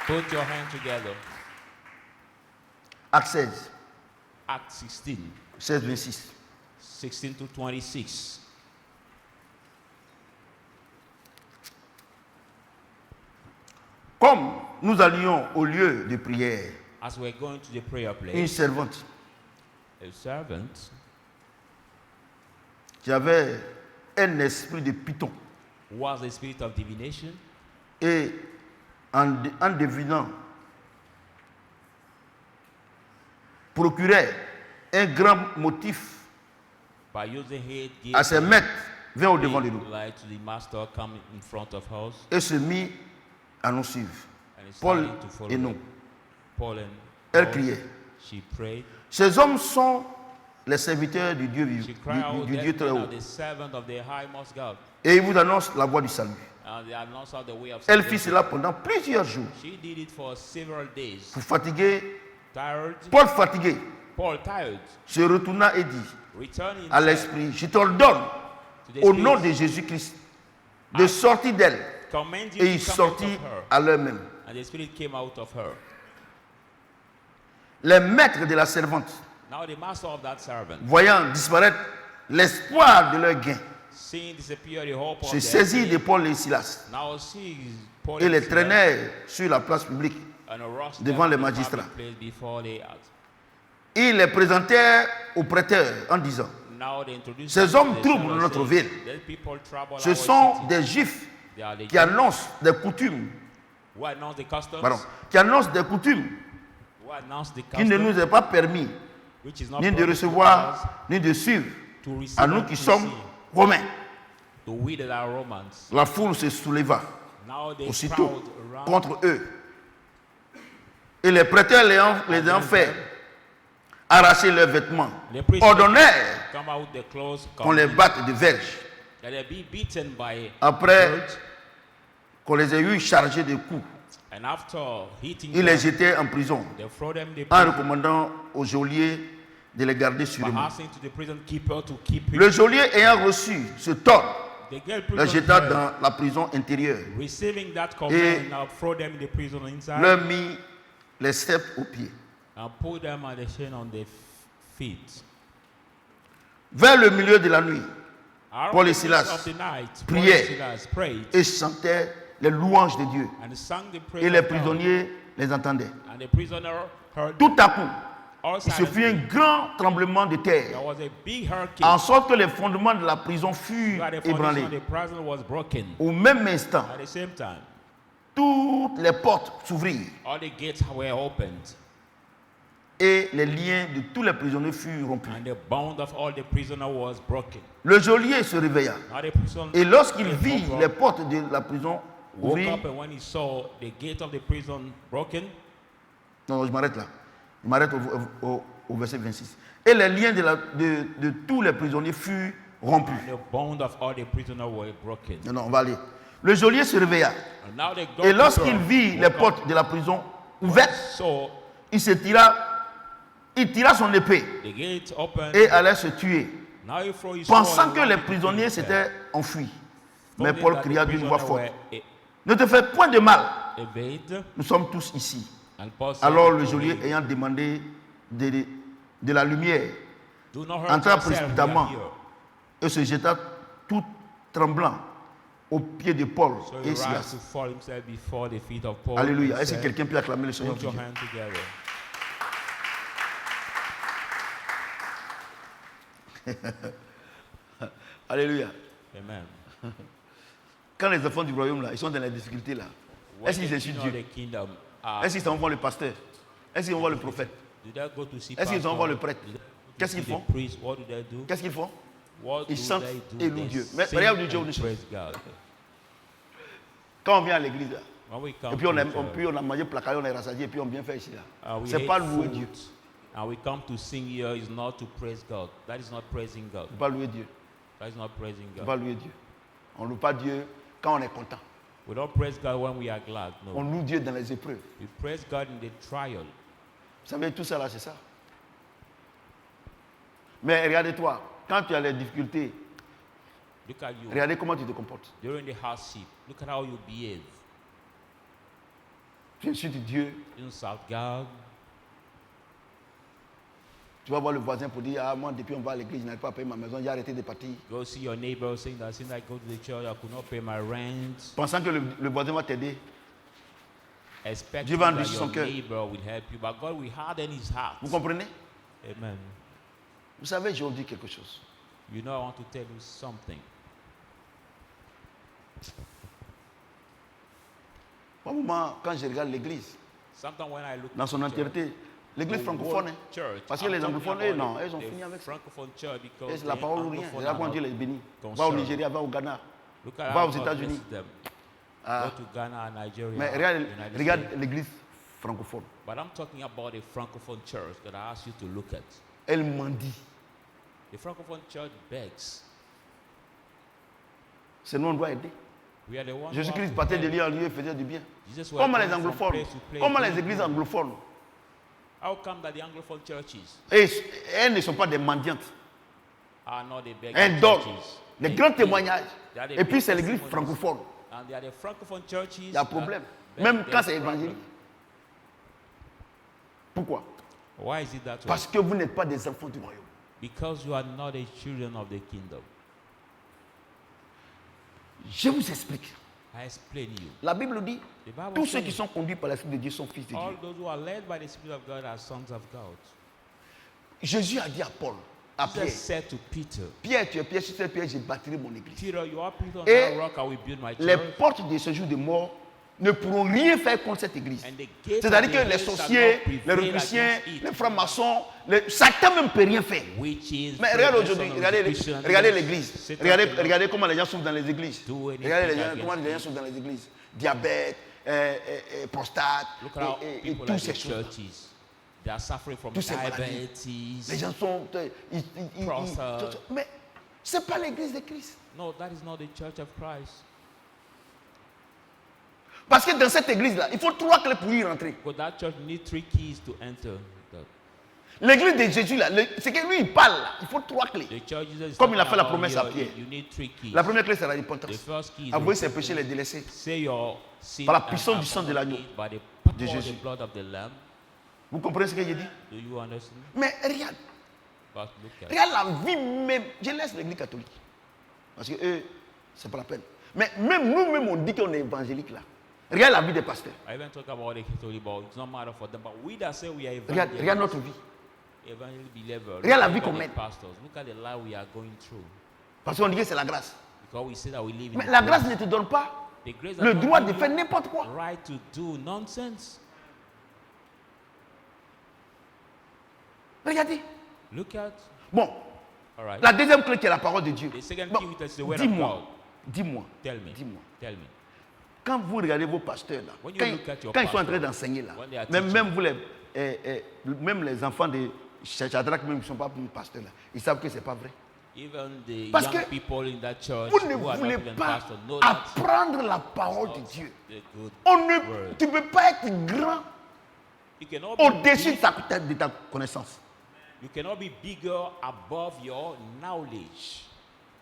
Put your hand together. Acte 16, Acts 16, 16, 26. 16 to 26. Comme nous allions au lieu de prière, As we're going to the prayer une place, servante a servant qui avait un esprit de python who was the spirit of divination, et en devinant procurait un grand motif by using hate, à ses maîtres Viens au devant de nous. Like to the master come in front of us. Et se mit à nous suivre. And he Paul started to follow et nous. them. Paul and Elle Paul, criait. she prayed. Ces hommes sont les serviteurs du Dieu, She cried out, du Dieu "These très men haut. are the servant of the highmost God." Et ils vous annoncent la voie du salut. And they announced out the way of Elle fit salvation. cela pendant plusieurs jours. She did it for several days. Pour fatiguer, Tired, Paul fatigué Paul tired, se retourna et dit returning à l'esprit, je t'ordonne to the au spirit, nom de Jésus-Christ de sortir d'elle. command you Et il to come out sortit of her. à l'heure même. And the spirit came out of her. Les maîtres de la servante, Now the master of that servant, voyant disparaître l'espoir de leur gain, seeing disappear the hope of se their saisit de gain, Paul et Silas now sees Paul et and les Silas traînèrent sur la place publique. and rushed devant them les to the magistrats. public place before they act. Ils les présentèrent au prêteur en disant, Now they introduced ces them to hommes the troublent servant, notre saying, ville. "These people trouble Ce our sont city." des juifs They are the qui Jews annoncent des coutumes, who announce the customs, qui annoncent des coutumes who announce the qui ne customs, nous est pas permis which is not ni de proper to us, recevoir ni de suivre to receive à nous and qui to sommes see, romains. to we that are Romans. La foule se souleva Now they aussitôt crowd around contre eux. Et les prêteurs les ayant fait arracher leurs vêtements, les priests ordonnèrent come out the clothes, qu'on les batte de verges. that they be beaten by Après birds, qu'on les ait eu chargés de coups, and after hitting ils them, les jetaient en prison they throw them the en recommandant au geôlier de les garder by sûrement. asking to the prison keeper to keep it. Le geôlier ayant reçu ce ordre, The girl les prison jeta heard, dans la prison intérieure, receiving that Et command, now throw them in the prison inside leur mit les steppes aux pieds. and put them at the chain on their feet. Vers le milieu de la nuit, Around Paul et the Silas midst of the night, priaient. Paul and Silas prayed et chantaient les louanges de Dieu. and sang the praise Et les of God. prisonniers les entendaient. And the prisoner heard Tout à coup, all il se fit un silently. grand tremblement de terre, There was a big hurricane. en sorte que les fondements de la prison furent Where the foundation ébranlés. of the prison was broken. Au même instant, At the same time, toutes les portes s'ouvrirent all the gates were opened et les liens de tous les prisonniers furent rompus. and the bond of all the prisoner was broken. Le geôlier se réveilla Now the prison et lorsqu'il the vit woke les up, portes de la prison woke ouvrir, up, and when he saw the gate of the prison broken, non, je m'arrête là. Je m'arrête au verset 26. Et les liens de tous les prisonniers furent rompus. and the bond of all the prisoner were broken. Non, non, on va aller. Le geôlier se réveilla And now the et lorsqu'il doorkeeper vit les woke up, portes de la prison ouvertes, saw il tira son épée the gate open. et allait se tuer, Now he throw his pensant sword que and les wanted to prisonniers kill himself, s'étaient enfuis. Mais thinking Paul that the cria d'une voix prisoner forte, were ne te fais point de mal, evade. nous sommes tous ici. And Paul said Alors le to geôlier him, ayant demandé de la lumière, "Do not hurt entra yourself, we are précipitamment here." et se jeta tout tremblant aux pieds de Paul So he et rise Silas. to fall himself before the feet of Paul. Alléluia. and Est-ce que said, quelqu'un peut acclamer le Seigneur "Put de your Dieu? hand together." Alléluia. Amen. Quand les enfants du royaume là, ils sont dans les difficultés là, est-ce qu'ils When the insultent children Dieu? of the kingdom are- Est-ce qu'ils envoient le pasteur? Est-ce qu'ils envoient le prophète? do they go to see Est-ce qu'ils pastor? envoient le prêtre? Do they go to Qu'est-ce see qu'ils font? the priest? What do they do? Qu'est-ce qu'ils font? What Ils do chantent they do? et louent They Dieu. Mais sing regarde Dieu and une chose. praise God. Quand on vient à l'église là, When we come et puis on to a, church, on a mangé placaillé, on est rassasié, et puis on vient faire ici là. we C'est hate pas louer food, Dieu. and we come to sing here is not to praise God. That is not praising God. C'est pas louer Dieu. That is not praising C'est God. pas louer Dieu. On loue pas Dieu quand on est content. We don't praise God when we are glad. On No. loue Dieu dans les épreuves. We praise God in the trial. Vous savez, tout ça là, c'est ça. Mais regardez-toi, quand tu as les difficultés, Look at you regardez comment tu te comportes. during the hardship. Look at how you behave. Tu insultes Dieu, You insult God. tu vas voir le voisin pour dire, ah moi depuis on va à l'église, je n'arrive pas à payer ma maison, j'ai arrêté de partir. Go see your neighbor saying that since I go to the church, I could not pay my rent. Pensant que le voisin va t'aider. Expecting Dieu va that enrichir son your cœur. neighbor will help you, but God will harden his heart. Vous comprenez? Amen. Vous savez, je vous dis quelque chose. You know, I want to tell you something. Par moment, quand je regarde l'église, Sometimes when I look dans at son the church, entièreté, L'église the francophone, world hein. church. Parce que I'm les talking anglophones, about non, the- ils ont the fini avec ça. francophone church because Et c'est la the parole ou rien. anglophone C'est là are qu'on dit not les bénis. concerned. Va au Nigeria, va au Ghana. Look at Va how aux God États-Unis. blesses them. Ah. Go to Ghana, Nigeria, Mais regarde, United regarde States. l'église francophone. But I'm talking about a francophone church that I ask you to look at. Elle mendie. The francophone church begs. C'est nous, on doit aider. We are the ones who have Jésus-Christ to partait de help. lieu en lieu et faisait du bien. Jesus was Comment les going from anglophones, place to place, comment les doing églises good. anglophones, How come that the anglophone churches et elles ne sont pas des mendiantes. are not the begging Elles donnent churches? des They grands give. témoignages. They are the Et puis big c'est l'église testimonies. francophone. And they are the francophone churches. Il y a problème. that Même beg quand c'est their problem. évangélique. Pourquoi? Why is it that way? Parce que vous n'êtes pas des enfants du royaume. Because you are not the children of the kingdom. Je vous explique. I explain you. La Bible dit, The Bible tous ceux says, qui sont conduits par l'Esprit de Dieu sont fils de all Dieu. those who are led by the Spirit of God are sons of God. Jésus a dit à Paul, à Jesus Pierre, said to Peter, Pierre, tu es Pierre, sur cette pierre, je bâtirai mon église. Peter, you are built on Et that rock, I will build my Les church. portes de ce jour de mort ne pourront rien faire contre cette église. And the gates C'est-à-dire of que the les hell shall sorciers, not les prevail républicains, against it. les francs-maçons, Satan même ne peut rien faire. Witches, Mais regarde Freemasons, aujourd'hui, regardez Christians, regardez l'église. Satan Regardez, cannot regardez comment les gens souffrent dans les églises. do anything Regardez les gens, against comment les gens it. souffrent dans les églises. Diabète, prostate, Look at how et people toutes like ces the choses. churches, they are suffering from Tous ces maladies. diabetes. Les gens sont. Prostate. Mais ce n'est pas l'église de Christ. No, that is not the church of Christ. Parce que dans cette église-là, il faut 3 clés pour y rentrer. Because that church needs 3 keys to enter. L'église de Jésus, là, c'est que lui, il parle, là, il faut 3 clés. The church Jesus is Comme il a talking fait la about promesse here, à Pierre. You need 3 keys. La première clé, c'est la The repentance. first key is Avouer ses repentance. péchés, les délaisser. Say your sin Par la and puissance du sang de l'agneau abandon it by the de power of Jésus. the blood of the Lamb. Vous comprenez ce que j'ai dit? Do you understand? Mais regarde, But look at it. regarde la vie même. Je laisse l'église catholique. Parce que eux, c'est pas la peine. Mais même nous-mêmes, on dit qu'on est évangélique là. Regarde la vie des pasteurs. I even talk about the Catholic, but it's not matter for them. But we that say we are Regarde notre vie. evangelical believers, Regarde la look vie at qu'on the mène. pastors, look at the life we are going through. Parce qu'on dit que c'est la grâce. Because we say that we live in Mais the la grace. grâce ne te donne pas The grace le does not droit de give faire you n'importe quoi. right to do nonsense. Regardez. Look at, Bon, all right. la deuxième clé qui est la parole de Dieu. The second Bon, key, which is the word of dis-moi, God. dis-moi, Tell me. dis-moi. Tell me. Quand vous regardez vos pasteurs là, When you quand, look at your quand ils sont en pastor, train d'enseigner là, when they are même, teaching. même vous même les enfants de Shadrach même qui ne sont pas pasteurs là, ils savent que c'est pas vrai. Even the Parce young que people in that church Vous ne who are voulez not even pas pastors know that apprendre la parole de Dieu. the good On ne, word. tu ne peux pas être grand You cannot au-dessus be de ta connaissance. You cannot be bigger above your knowledge.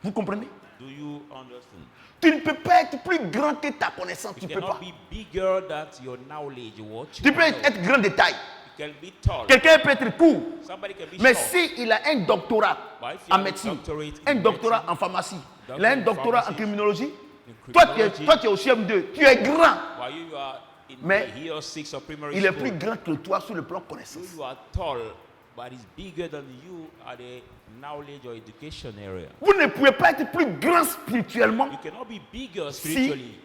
Vous comprenez? Do you understand? Tu ne peux pas être plus grand que ta connaissance. Tu You ne peux cannot pas. be bigger than your knowledge. What you Tu peux know. être grand de taille. You can be tall. Quelqu'un peut être court. Somebody can be Mais short. s'il a un doctorat But if you en have a médecine, doctorate in un doctorat medicine, en pharmacie, il a un doctorate in doctorat en pharmacy, criminologie, in toi criminology, tu es au CM2, tu es grand. while you are in Mais the year 6 of primary Il est school, plus grand que toi sur le plan connaissance. you are tall, but he's bigger than you at the knowledge or education area. Vous ne pouvez pas être plus grand spirituellement You cannot be bigger si spiritually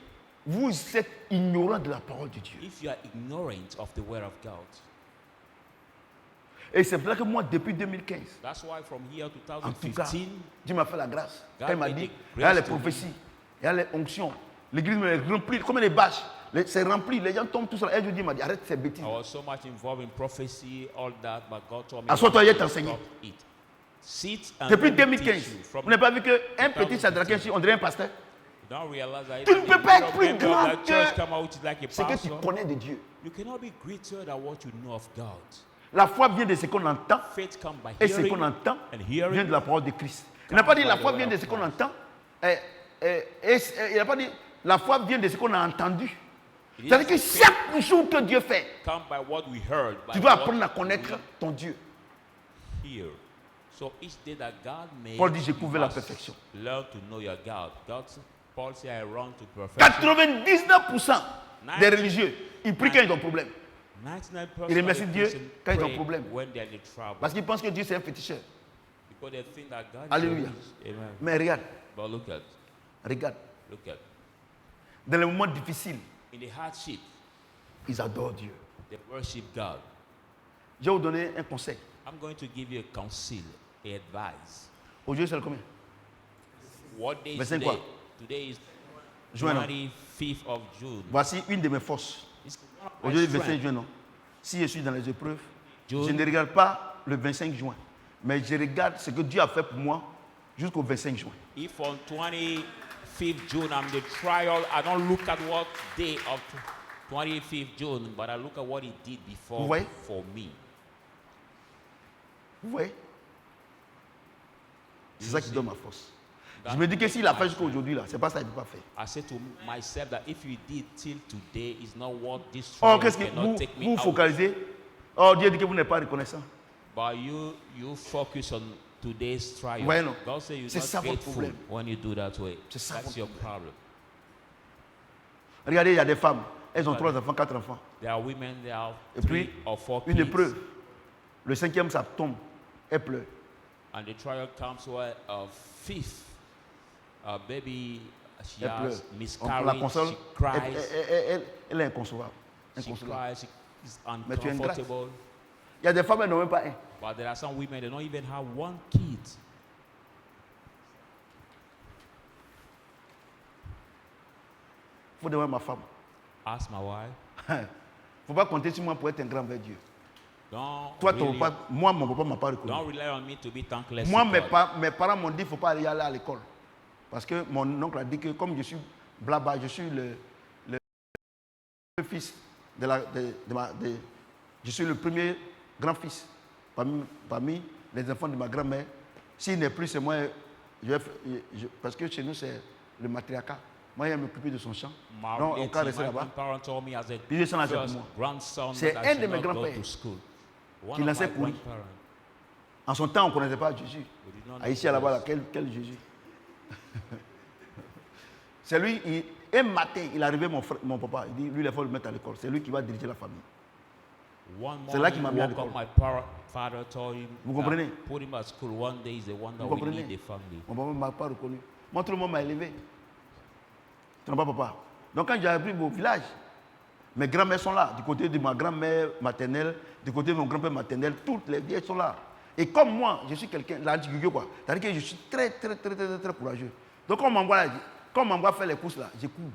vous êtes ignorant de la parole de Dieu. if you are ignorant of the word of God. Et c'est pour ça que moi, depuis 2015, That's why from here to en tout cas, 2015, Dieu m'a fait la grâce. God Quand il m'a made dit, the il y a les grace to me. prophéties, il y a les onctions. L'église me remplit comme des bâches. C'est rempli, les gens tombent tous là. Et je dis, il m'a dit, arrête ces bêtises. I was so much involved in prophecy, all that, but God told me Assois-toi, to il est enseigné. stop it. Sit and Depuis let me teach 2015, you. From vous n'avez pas vu qu'un petit 2015. Sadrakin, on dirait un pasteur. You don't realize that Tu ne even peux the pas être member plus of grand that church que come out like a ce que tu pastor. connais de Dieu. You cannot be greater than what you know of God. La foi vient de ce qu'on entend, Faith comes by et ce hearing qu'on entend and vient hearing. de la parole de Christ. Il n'a pas dit by la the foi word vient de of ce qu'on Christ. entend. Il n'a pas dit la foi vient de ce qu'on a entendu. It C'est-à-dire que is faith chaque jour que Dieu fait, come by what we heard. By tu dois what apprendre à we connaître ton Dieu. hear. So each day that God made, Paul dit, j'ai you trouvé la must perfection. learn to know your God. Paul said, I run to perfection. 99% des religieux, ils prient quand ils ont un problème. 99% Ils remercient of the Dieu Christians quand ils ont pray un problème. when they're in trouble. Parce qu'ils pensent que Dieu c'est un féticheur. Because they think that God Alléluia. is Amen. Mais regarde, But look at, dans les moments difficiles, in the hardship, ils adorent Dieu. they worship God. Je vais vous donner un conseil. I'm going to give you a counsel, a advice. Aujourd'hui, c'est le combien? What day is 25 today? quoi? Today is Juin, non? 25th of June. Voici une de mes forces. It's one of my Aujourd'hui, strengths. 25 juin, non. Si je suis dans les épreuves, June. je ne regarde pas le 25 juin, mais je regarde ce que Dieu a fait pour moi jusqu'au 25 juin. If on 25th June I'm the trial, I don't look at what day of 25th June, but I look at what he did before Vous voyez? for me. Vous voyez? C'est ça qui donne ma force. That Je me dis que s'il a fait my jusqu'à aujourd'hui, là, c'est pas ça qu'il ne peut pas faire. I said to myself that if you did till today is not what this Oh, trial qu'est-ce que cannot take me vous out. focalisez? Oh, Dieu dit que vous n'êtes pas reconnaissant. But you focus on today's trial. Ouais, non. God said you're C'est not ça votre grateful problème. when you do that way. C'est ça That's votre your problem. Regardez, il y a des femmes. Elles ont 3 enfants, 4 enfants. There are women, there are Et 3 puis, or 4 une kids. épreuve. Le 5e, ça tombe. Elle pleure. And the trial comes where a fifth baby, she Elle pleure. has On la miscarriage, console. she cries, Elle est inconsolable. she Inconsolable. cries, she is Mais tu es ingrate. uncomfortable. Il y a des femmes, elles n'ont même pas un. But there are some women, they don't even have one kid. Il faut demander à ma femme. Ask my wife. Il ne faut pas compter sur moi pour être un grand vers Dieu. Don't Toi, really- moi, mon papa ne m'a pas reconnu. don't rely on me to be thankless. Moi, to mes, God. mes parents m'ont dit qu'il ne faut pas aller à l'école. Parce que mon oncle a dit que comme je suis blabla, je suis le fils je suis le premier grand-fils parmi les enfants de ma grand-mère. S'il n'est plus, c'est moi. Parce que chez nous, c'est le matriarcat. Moi, il va m'occuper de son champ. My Donc, on peut relative, rester my là-bas. grandparent told me as a Il descend là, c'est first pour moi. grandson C'est that I un should de mes not go grands-pères to school. One qui of lançait my pourri. grandparents. En son temps, on ne connaissait pas Jésus. We did not Ah, know ici, là-bas, là, Jesus. quel Jésus. C'est lui, un matin, il est arrivé, mon papa, il dit, lui, il faut le mettre à l'école. C'est lui qui va diriger la famille. One C'est là qu'il morning, m'a mis à woke up, l'école. my father told him, Vous comprenez? put him at school. One day is the one that Vous we comprenez? need a family. Mon papa ne m'a pas reconnu. Moi, tout le monde m'a élevé. Tu n'as pas papa. Donc, quand j'ai arrivé au village, mes grands-mères sont là. Du côté de ma grand-mère maternelle, du côté de mon grand-père maternel, toutes les vieilles sont là. Et comme moi, je suis quelqu'un, l'anti-gugu quoi. C'est-à-dire que je suis très courageux. Donc, quand on m'envoie faire les courses là, je cours.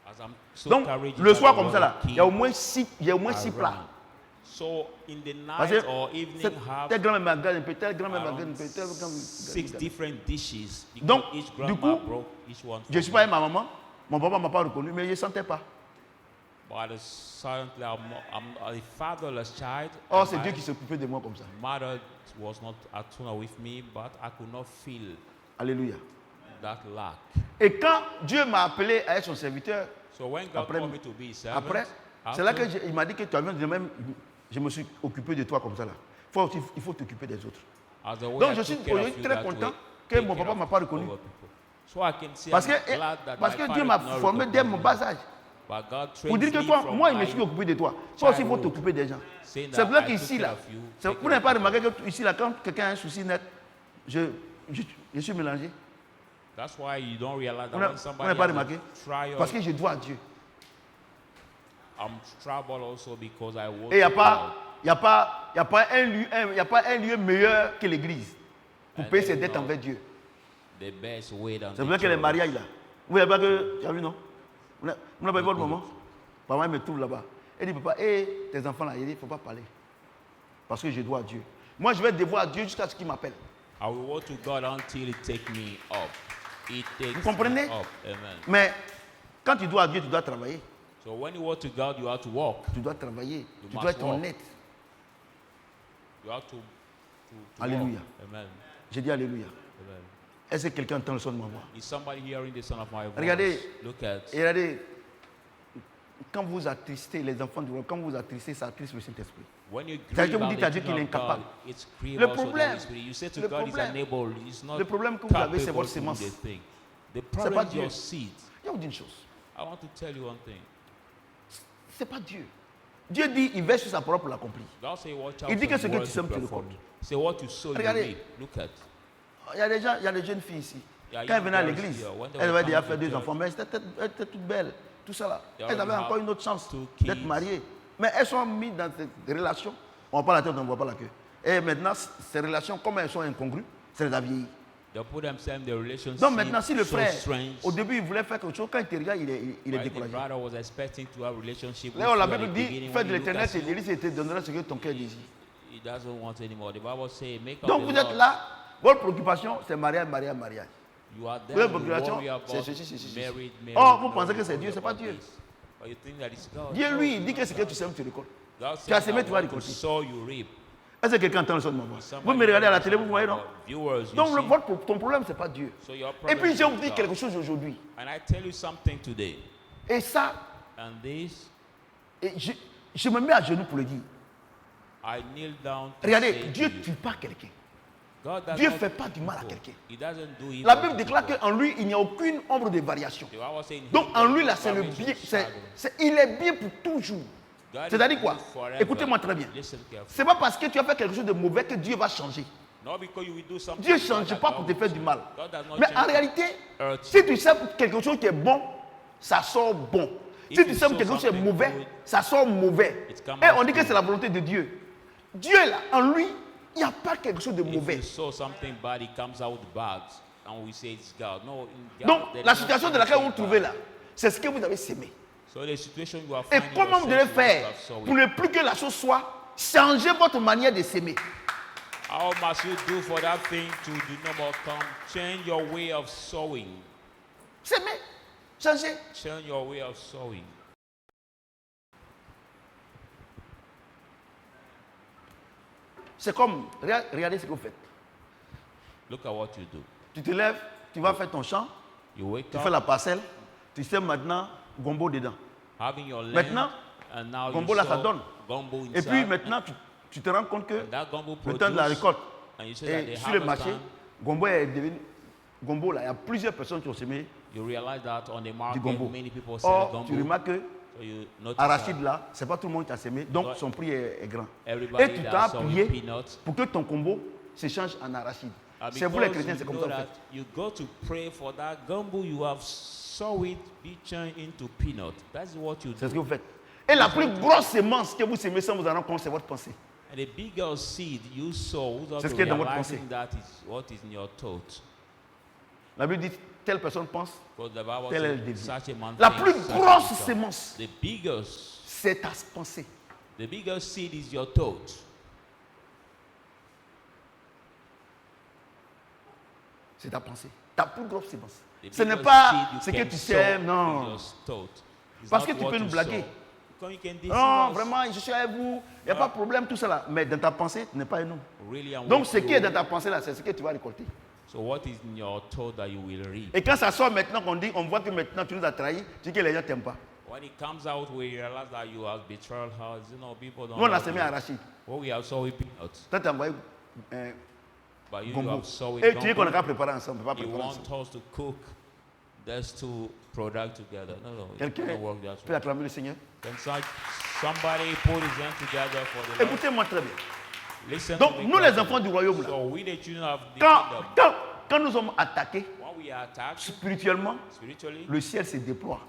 As I'm so Donc, courageous, le I soir will comme ça là, run il y a au kids moins 6 plats. around. So in the Parce night que or evening, have telle grand-mère m'a gagné un peu, telle grand-mère m'a around gagné un peu, telle grand-mère. 6 different dishes. Because Donc, each du grandma coup, broke each one. Je for suis me. pas avec ma maman, mon papa ne m'a pas reconnu, mais je ne sentais pas. But silently, I'm a fatherless child. Oh, and c'est my Dieu qui s'occupait de moi comme ça. mother was not at home with me, but I could not feel Alléluia. that lack. Et quand Dieu m'a appelé à être son serviteur, So when God Après- called me to be a servant, après, c'est là after, qu'il m'a dit que tu as de même, je me suis occupé de toi comme ça là. Il faut t'occuper des autres. as the way Donc I je took suis care of aujourd'hui you, très that content way, que take mon care papa of ne m'a pas reconnu. other people. So I can say Parce I'm que, glad that parce my que father Dieu m'a did not formé dès recognize mon me. bas âge. But God Pour dire trains que me toi, from moi, je me my suis occupé de toi. Toi aussi, il faut childhood, t'occuper des gens. saying C'est that vrai I qu'ici, took là, care of you, vous take n'avez care pas of remarqué que ici, là, quand quelqu'un a un souci net, je suis mélangé. That's why you don't realize that Vous n'avez when somebody pas has remarqué? a trial, Parce que je dois à Dieu. I'm troubled also because I work Et il n'y a with pas, y a pas un lieu meilleur que l'église pour And payer there ses is dettes no- envers Dieu. God. The best way than C'est the vrai que les church. mariages là. Vous n'avez pas que. Tu as vu, non? Vous n'avez pas vu votre maman? Papa il me trouve là-bas. Elle dit, papa, tes enfants là, il dit, il ne faut pas parler. Parce que je dois à Dieu. Moi, je vais devoir à Dieu jusqu'à ce qu'il m'appelle. I will walk to God until He take me up. He takes Vous comprenez? me up. Amen. Mais quand tu dois à Dieu, tu dois travailler. So when you walk to God, you have to walk. Tu dois travailler. Tu must dois être walk. honnête. You have to Alléluia. walk. Amen. J'ai dit Alléluia. Amen. Est-ce que quelqu'un entend le son de ma voix? Is somebody hearing the sound of my voice? Regardez. Look at. Et regardez, quand vous attristez les enfants du monde, quand vous attristez, ça attriste le Saint-Esprit. When you C'est-à-dire grieve que vous dites out à the Dieu qu'il est children of incapable. God, it's grieve Le also the problème- Holy Spirit. You say to le God, He's problème- unable. He's not le problème que vous avez, c'est capable votre to do sémence. the thing. The pas problem is Dieu. your seed. Je vais vous dire une chose. I want to tell you one thing. Ce n'est pas Dieu. Dieu dit, il veille sur sa parole pour l'accomplir. God say, watch out Il dit for que ce the que word tu to sèmes, tu perform. récoltes. Say what you sow, you Regardez. reap. Look at. Il y a des jeunes filles ici. Yeah, Quand elles young venaient à girls l'église, here, when they elles were avaient déjà coming fait to 2 church, enfants, mais elles étaient toutes belles. Tout ça là. They Elles avaient already encore have une autre chance 2 d'être kids. mariées. Mais elles sont mises dans des relations On voit pas la tête, on ne voit pas la queue. Et maintenant, ces relations, comme elles sont incongrues, ça les a vieillis. They put themselves in the relationship. Donc maintenant, si le so frère, strange, au début, il voulait faire quelque chose, quand il te regarde, il est right, the découragé. brother was expecting to have a relationship with Là, la you at Bible the dit, beginning. fais When de he look l'éternel at tes you, délices et te donnera ce que ton cœur désire. he doesn't want anymore. The Bible says, make up Donc the vous Lord. êtes là, votre préoccupation, c'est mariage, mariage, mariage. You are there, Votre you préoccupation, worry about c'est ceci. married, Oh, vous no, pensez que you c'est worry Dieu, c'est pas about Dieu. this. But you think that it's God. Dieu, No, lui, il it's dit que not ce que God. tu sèmes, tu récoltes. God Tu as says, semé, I tu vas want to récolter. sow, you reap. Est-ce que quelqu'un entend le son de ma voix? Vous Somebody me regardez à la knows télé, vous voyez, non? about viewers, you Donc see. ton problème, ce n'est pas Dieu. So your Et problem puis, je vais is vous dire God. quelque chose aujourd'hui. And I tell you something today. Et ça, And this, et je me mets à genoux pour le dire. I kneel down to Regardez, say Dieu to ne you, tue pas quelqu'un. God does Dieu ne not fait pas du mal à people. quelqu'un. He doesn't do evil La Bible to déclare people. qu'en lui, il n'y a aucune ombre de variation. The Bible says in Donc him en there lui, is là, no c'est le variation, bien. shadow. Il est bien pour toujours. God is C'est-à-dire quoi? good forever. Écoutez-moi très bien. Listen carefully. Ce n'est pas parce que tu as fait quelque chose de mauvais que Dieu va changer. Not because you will do something Dieu ne bad change that pas God pour te will faire du mal. God does not Mais change en réalité, earth. si tu sais quelque chose qui est bon, ça sort bon. If Si tu you sais sow quelque chose qui est something mauvais, good, ça sort mauvais. it comes Et out on dit que good. c'est la volonté de Dieu. Dieu, là, en lui, il n'y a pas quelque chose de If mauvais. you sow something bad, it comes out bad. And we say it's God. No, in God, Donc, there la is no situation de laquelle vous vous something trouvez bad. là, c'est ce que vous avez sémé. So the situation you are Et finding comment vous devez yourself, you faire have sowed pour it. ne plus que la chose soit changer votre manière de s'aimer? How must you do for that thing to do no more come? Change your way of sowing. S'aimer, changer. Change your way of sowing. C'est comme, regardez ce que vous faites. Look at what you do. Tu te lèves, tu vas faire ton champ, You wake tu up, fais la parcelle, tu sèmes maintenant gombo dedans. having your land, Maintenant, and now gombo you là, ça sow donne. gumbo Et inside, puis maintenant, tu te rends compte que and that gumbo le temps de la produce, récolte, and you say that et the sur le harvest marché, time, gombo est devenu. Gombo là, il y a plusieurs personnes qui ont semé you realize that on the du market, gombo. many people sell Or, tu gumbo. remarques que So you notice arachide that là, c'est pas tout le monde qui a semé, donc Ouais. son prix est grand. everybody Et tu that t'as sowing appuyé peanuts. pour que ton combo s'échange en arachide. C'est vous Because les chrétiens, you c'est comme know ça en that fait. you go to pray for that gumbo you have sow it, be turned into peanut. That's what you C'est ce que do. vous faites. Et la plus grosse sémence que vous semez sans vous en rendre compte, c'est votre pensée. And the bigger seed you sow without C'est ce qui est dans votre realizing pensée. that is what is in your thought. La Bible dit, telle personne pense, Because the Bible Telle est le says, début. such a man la thinks, plus such a grosse become. sémence, c'est ta pensée. The bigger seed is your thought. C'est ta pensée. Ta plus grosse sémence. The Ce n'est bigger pas seed you ce que can tu sow sèmes, is non. your thought. It's Parce not que tu what peux nous you blaguer. sow. Because you can deceive Non, us. vraiment, je suis avec vous, il n'y a pas de problème, tout ça là. Mais dans ta pensée, tu n'es pas avec nous. Really, I'm Donc with ce qui est you. dans ta pensée là, c'est ce que tu vas récolter. So what is in your thought that you will reap? Et quand ça sort maintenant, on voit que maintenant tu nous as trahis, tu dis que les gens ne t'aiment pas. When it comes out, we realize that you have betrayed us. You know, people don't Nous, on a love semé you. arachide. What we have sowed peanuts. Toi, tu as envoyé But you gombo. have sowed Et tu dis qu'on n'a gumbo. qu'à préparer ensemble. On ne peut pas You préparer want ensemble. us to cook those two products together. No, it Quelqu'un doesn't work that peut way. acclamer le Seigneur. Can somebody put his hand together for the Lord? Écoutez-moi très bien. Listen Donc, to me nous les carefully. enfants du royaume là, So we the children of the kingdom, quand nous sommes attaqués when we are attacked spirituellement, spiritually, le ciel se déploie.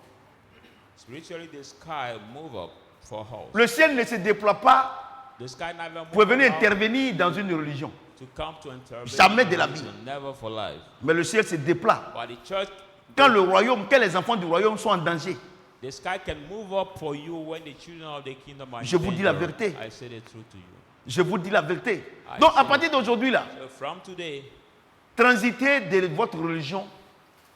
spiritually the sky move up for us. Le ciel ne se déploie pas The sky never pour move venir up intervenir dans une religion. to come to intervene. Jamais de la in vie. religion, never for life. Mais le ciel se déploie. But the church, Quand le royaume, quand les enfants du royaume sont en danger, the sky can move up for you when the children of the kingdom are in Je vous dis la danger. vérité. I say the truth to you. je vous dis la vérité. Donc à partir d'aujourd'hui là, So from today, transitez de votre religion,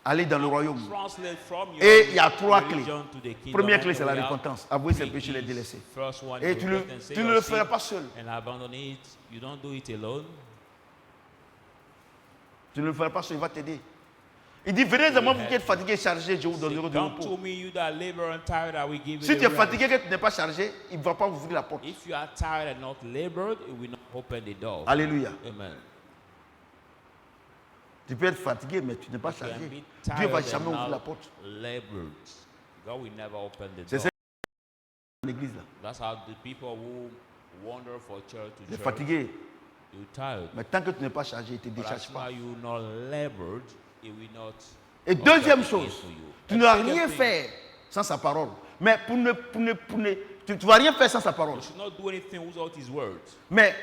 allez dans le royaume. translate from your Et il y a trois clés. religion to the kingdom. Première And clé, c'est la we have repentance. Avouer ses three péchés, les keys. délaisser. First one, Et you tu repent and say ne your le sin feras pas seul. and abandon it. You don't do it alone. Tu ne le feras pas seul, il va t'aider. Il dit, venez à moi, vous qui êtes fatigués et chargés, je vous Say, donnerai du come to repos. me, you that labor and tired, I will give you Si the tu es rest. fatigué, que tu n'es pas chargé, il ne va pas vous ouvrir la porte. If you are tired and not labored, it will not open the door. Alléluia. Amen. Tu peux être fatigué, mais tu n'es pas You can chargé. be Dieu tired va and jamais ouvrir la not porte. labored. God will never open the C'est door. ça l'église là. That's how the people who wander for church to Tu es church, fatigué, you're tired. mais tant que tu n'es pas chargé, il ne te But décharge as pas. now you're not labored, it will not. Et open deuxième the chose, gates for you. tu And ne dois second rien thing, faire sans sa parole. Mais Tu ne vas rien faire sans sa parole. You should not do anything without his word. Mais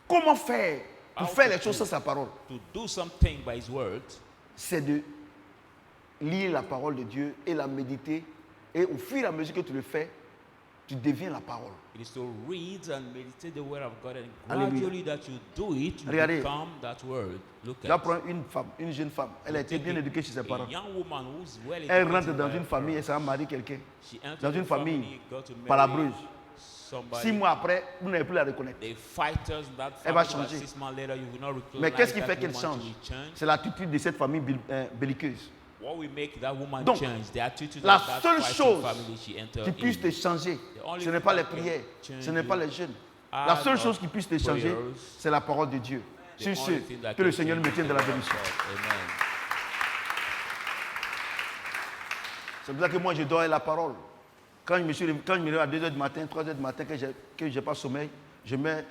comment faire pour How faire to les choses do- sans sa parole? To do something by his word, C'est de lire la parole de Dieu et la méditer. Et au fur et à mesure que tu le fais, tu deviens la parole. it is to read and meditate the word of God, and Alléluia. gradually that you do it, you Regardez. become that word. Look Là, at prends une femme, une jeune femme. Elle a été bien éduquée chez ses parents. a young woman who's well Elle educated rentre by dans her une famille et parents. ça va marier quelqu'un. She entered Dans the une famille family, got to marry palabreuse. somebody. 6 mois après, vous n'avez plus la reconnaître. The fighters in that Elle va family, but changer. 6 months later, you will not recognize Mais qu'est-ce qui that fait qu'elle woman change? to change. C'est l'attitude de cette famille belliqueuse. What will make that woman Donc, change? The attitude la of that seule fighting chose family she entered qui puisse te in. changer, only ce n'est thing pas les that can prières, change ce n'est pas you les jeûnes. are La seule not chose qui puisse te changer, prayers. c'est la parole de Dieu. The Sur ce, only thing that que le can Seigneur change me tienne is de la the word of bénédiction. God. Amen. C'est pour ça que moi je dors avec la parole. Quand je me lève à 2h du matin, 3h du matin, que je n'ai pas sommeil, je mets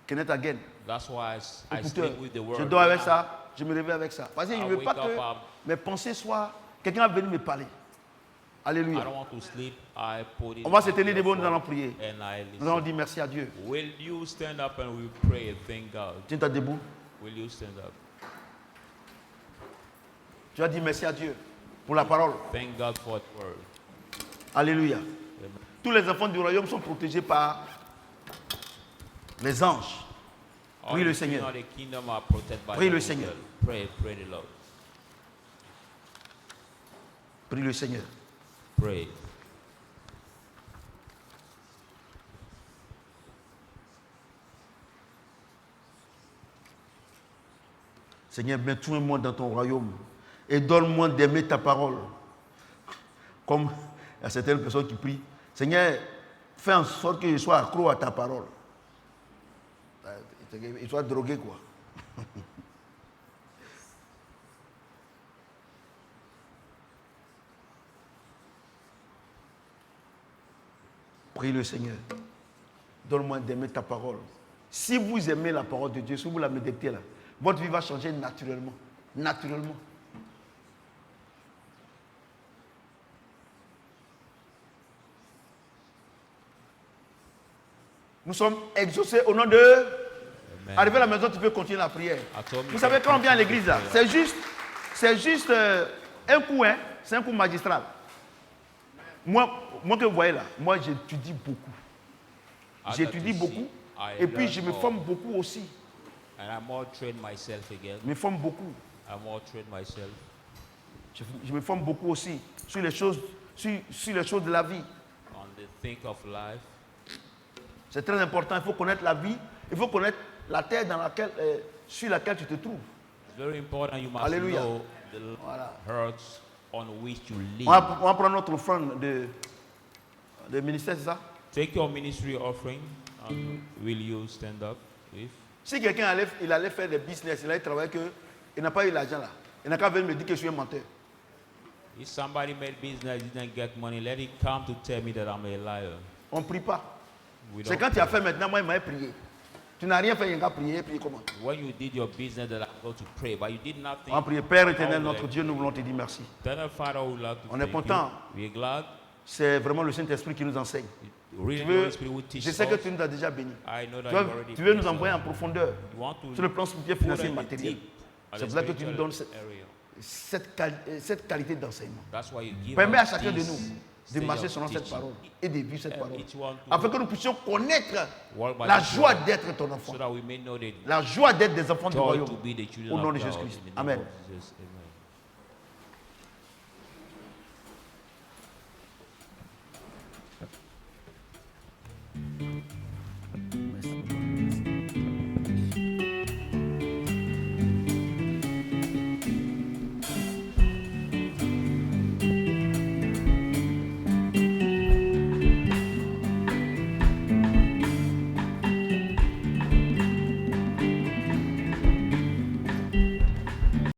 Kenneth Hagin, That's why I écouteur. sleep with the word. Je dors avec ça, je me réveille avec ça. Parce que je ne I veux pas wake up, que mes pensées soient... Quelqu'un va venir me parler. I Alléluia. don't want to sleep. I put it On va in se tenir my debout, nous phone allons prier. and I Nous listen. allons dire merci à Dieu. Will you stand up and we pray and thank God? Tiens-toi debout. Will you stand up? Tu vas dire merci à Dieu pour la parole. Thank God for the word. Alléluia. Amen. Tous les enfants du royaume sont protégés par les anges. All Prie le the Seigneur. children of the kingdom are protected by Prie the le angel. Seigneur. Pray the Lord. Prie le Seigneur. Pray. Seigneur, mets-toi dans ton royaume et donne-moi d'aimer ta parole. Comme il y a certaines personnes qui prient, Seigneur, fais en sorte que je sois accro à ta parole. Il soit drogué, quoi. Prie le Seigneur. Donne-moi d'aimer ta parole. Si vous aimez la parole de Dieu, si vous la méditez là, votre vie va changer naturellement. Naturellement. Nous sommes exaucés au nom de... Amen. Arrivé à la maison, tu peux continuer la prière. told me Vous savez, to quand on vient à continue l'église, là, the prayer. c'est juste un coup, hein, c'est un coup magistral. Moi que vous voyez là, moi j'étudie beaucoup. As J'étudie that you beaucoup. see, I Et puis learn je me more. forme beaucoup aussi. And I more train myself again. Je me forme beaucoup. I more train myself. Je me forme beaucoup aussi sur les choses, sur les choses de la vie. On the think of life. C'est très important. Il faut connaître la vie. Il faut connaître la terre dans laquelle, sur laquelle tu te trouves. It's very important. You must Alléluia. know the Voilà. earth on which you live. On va prendre notre offrande de ministère, c'est ça? Take your ministry offering. And will you stand up? If Si quelqu'un allait faire des business, il allait travailler, il n'a pas eu l'argent là. Il n'a qu'à venir me dire que je suis un menteur. if somebody made business, didn't get money, let it come to tell me that I'm a liar. On ne prie pas. We C'est don't quand tu as pray. fait maintenant, moi, il m'a prié. Tu n'as rien fait, il a prié. Prier comment? When you did your business, that I go to pray, but you did nothing. On va prier. Père éternel, How notre will I Dieu, nous pray? voulons te dire merci. Eternal Father, we would like to On est thank content. you. We're glad. C'est vraiment le Saint-Esprit qui nous enseigne. Really, Tu the veux- Holy Spirit will teach je sais que us. tu nous as déjà bénis. I know that Tu you've veux, already tu veux nous blessed envoyer en us. profondeur You want to sur le plan spirituel, put financier et us matériel. deep on C'est the pour ça que tu nous spiritual donnes area. cette qualité d'enseignement. That's why you give Permets à us chacun de this nous de stage marcher of selon cette teaching. parole et de vivre cette And parole. each one to Afin que nous puissions connaître walk by la this joie word, d'être ton enfant. so that we may know the La joie d'être des enfants du joy royaume. to be the children Au nom of de God. Jésus-Christ. In the name Amen. of Jesus. Amen.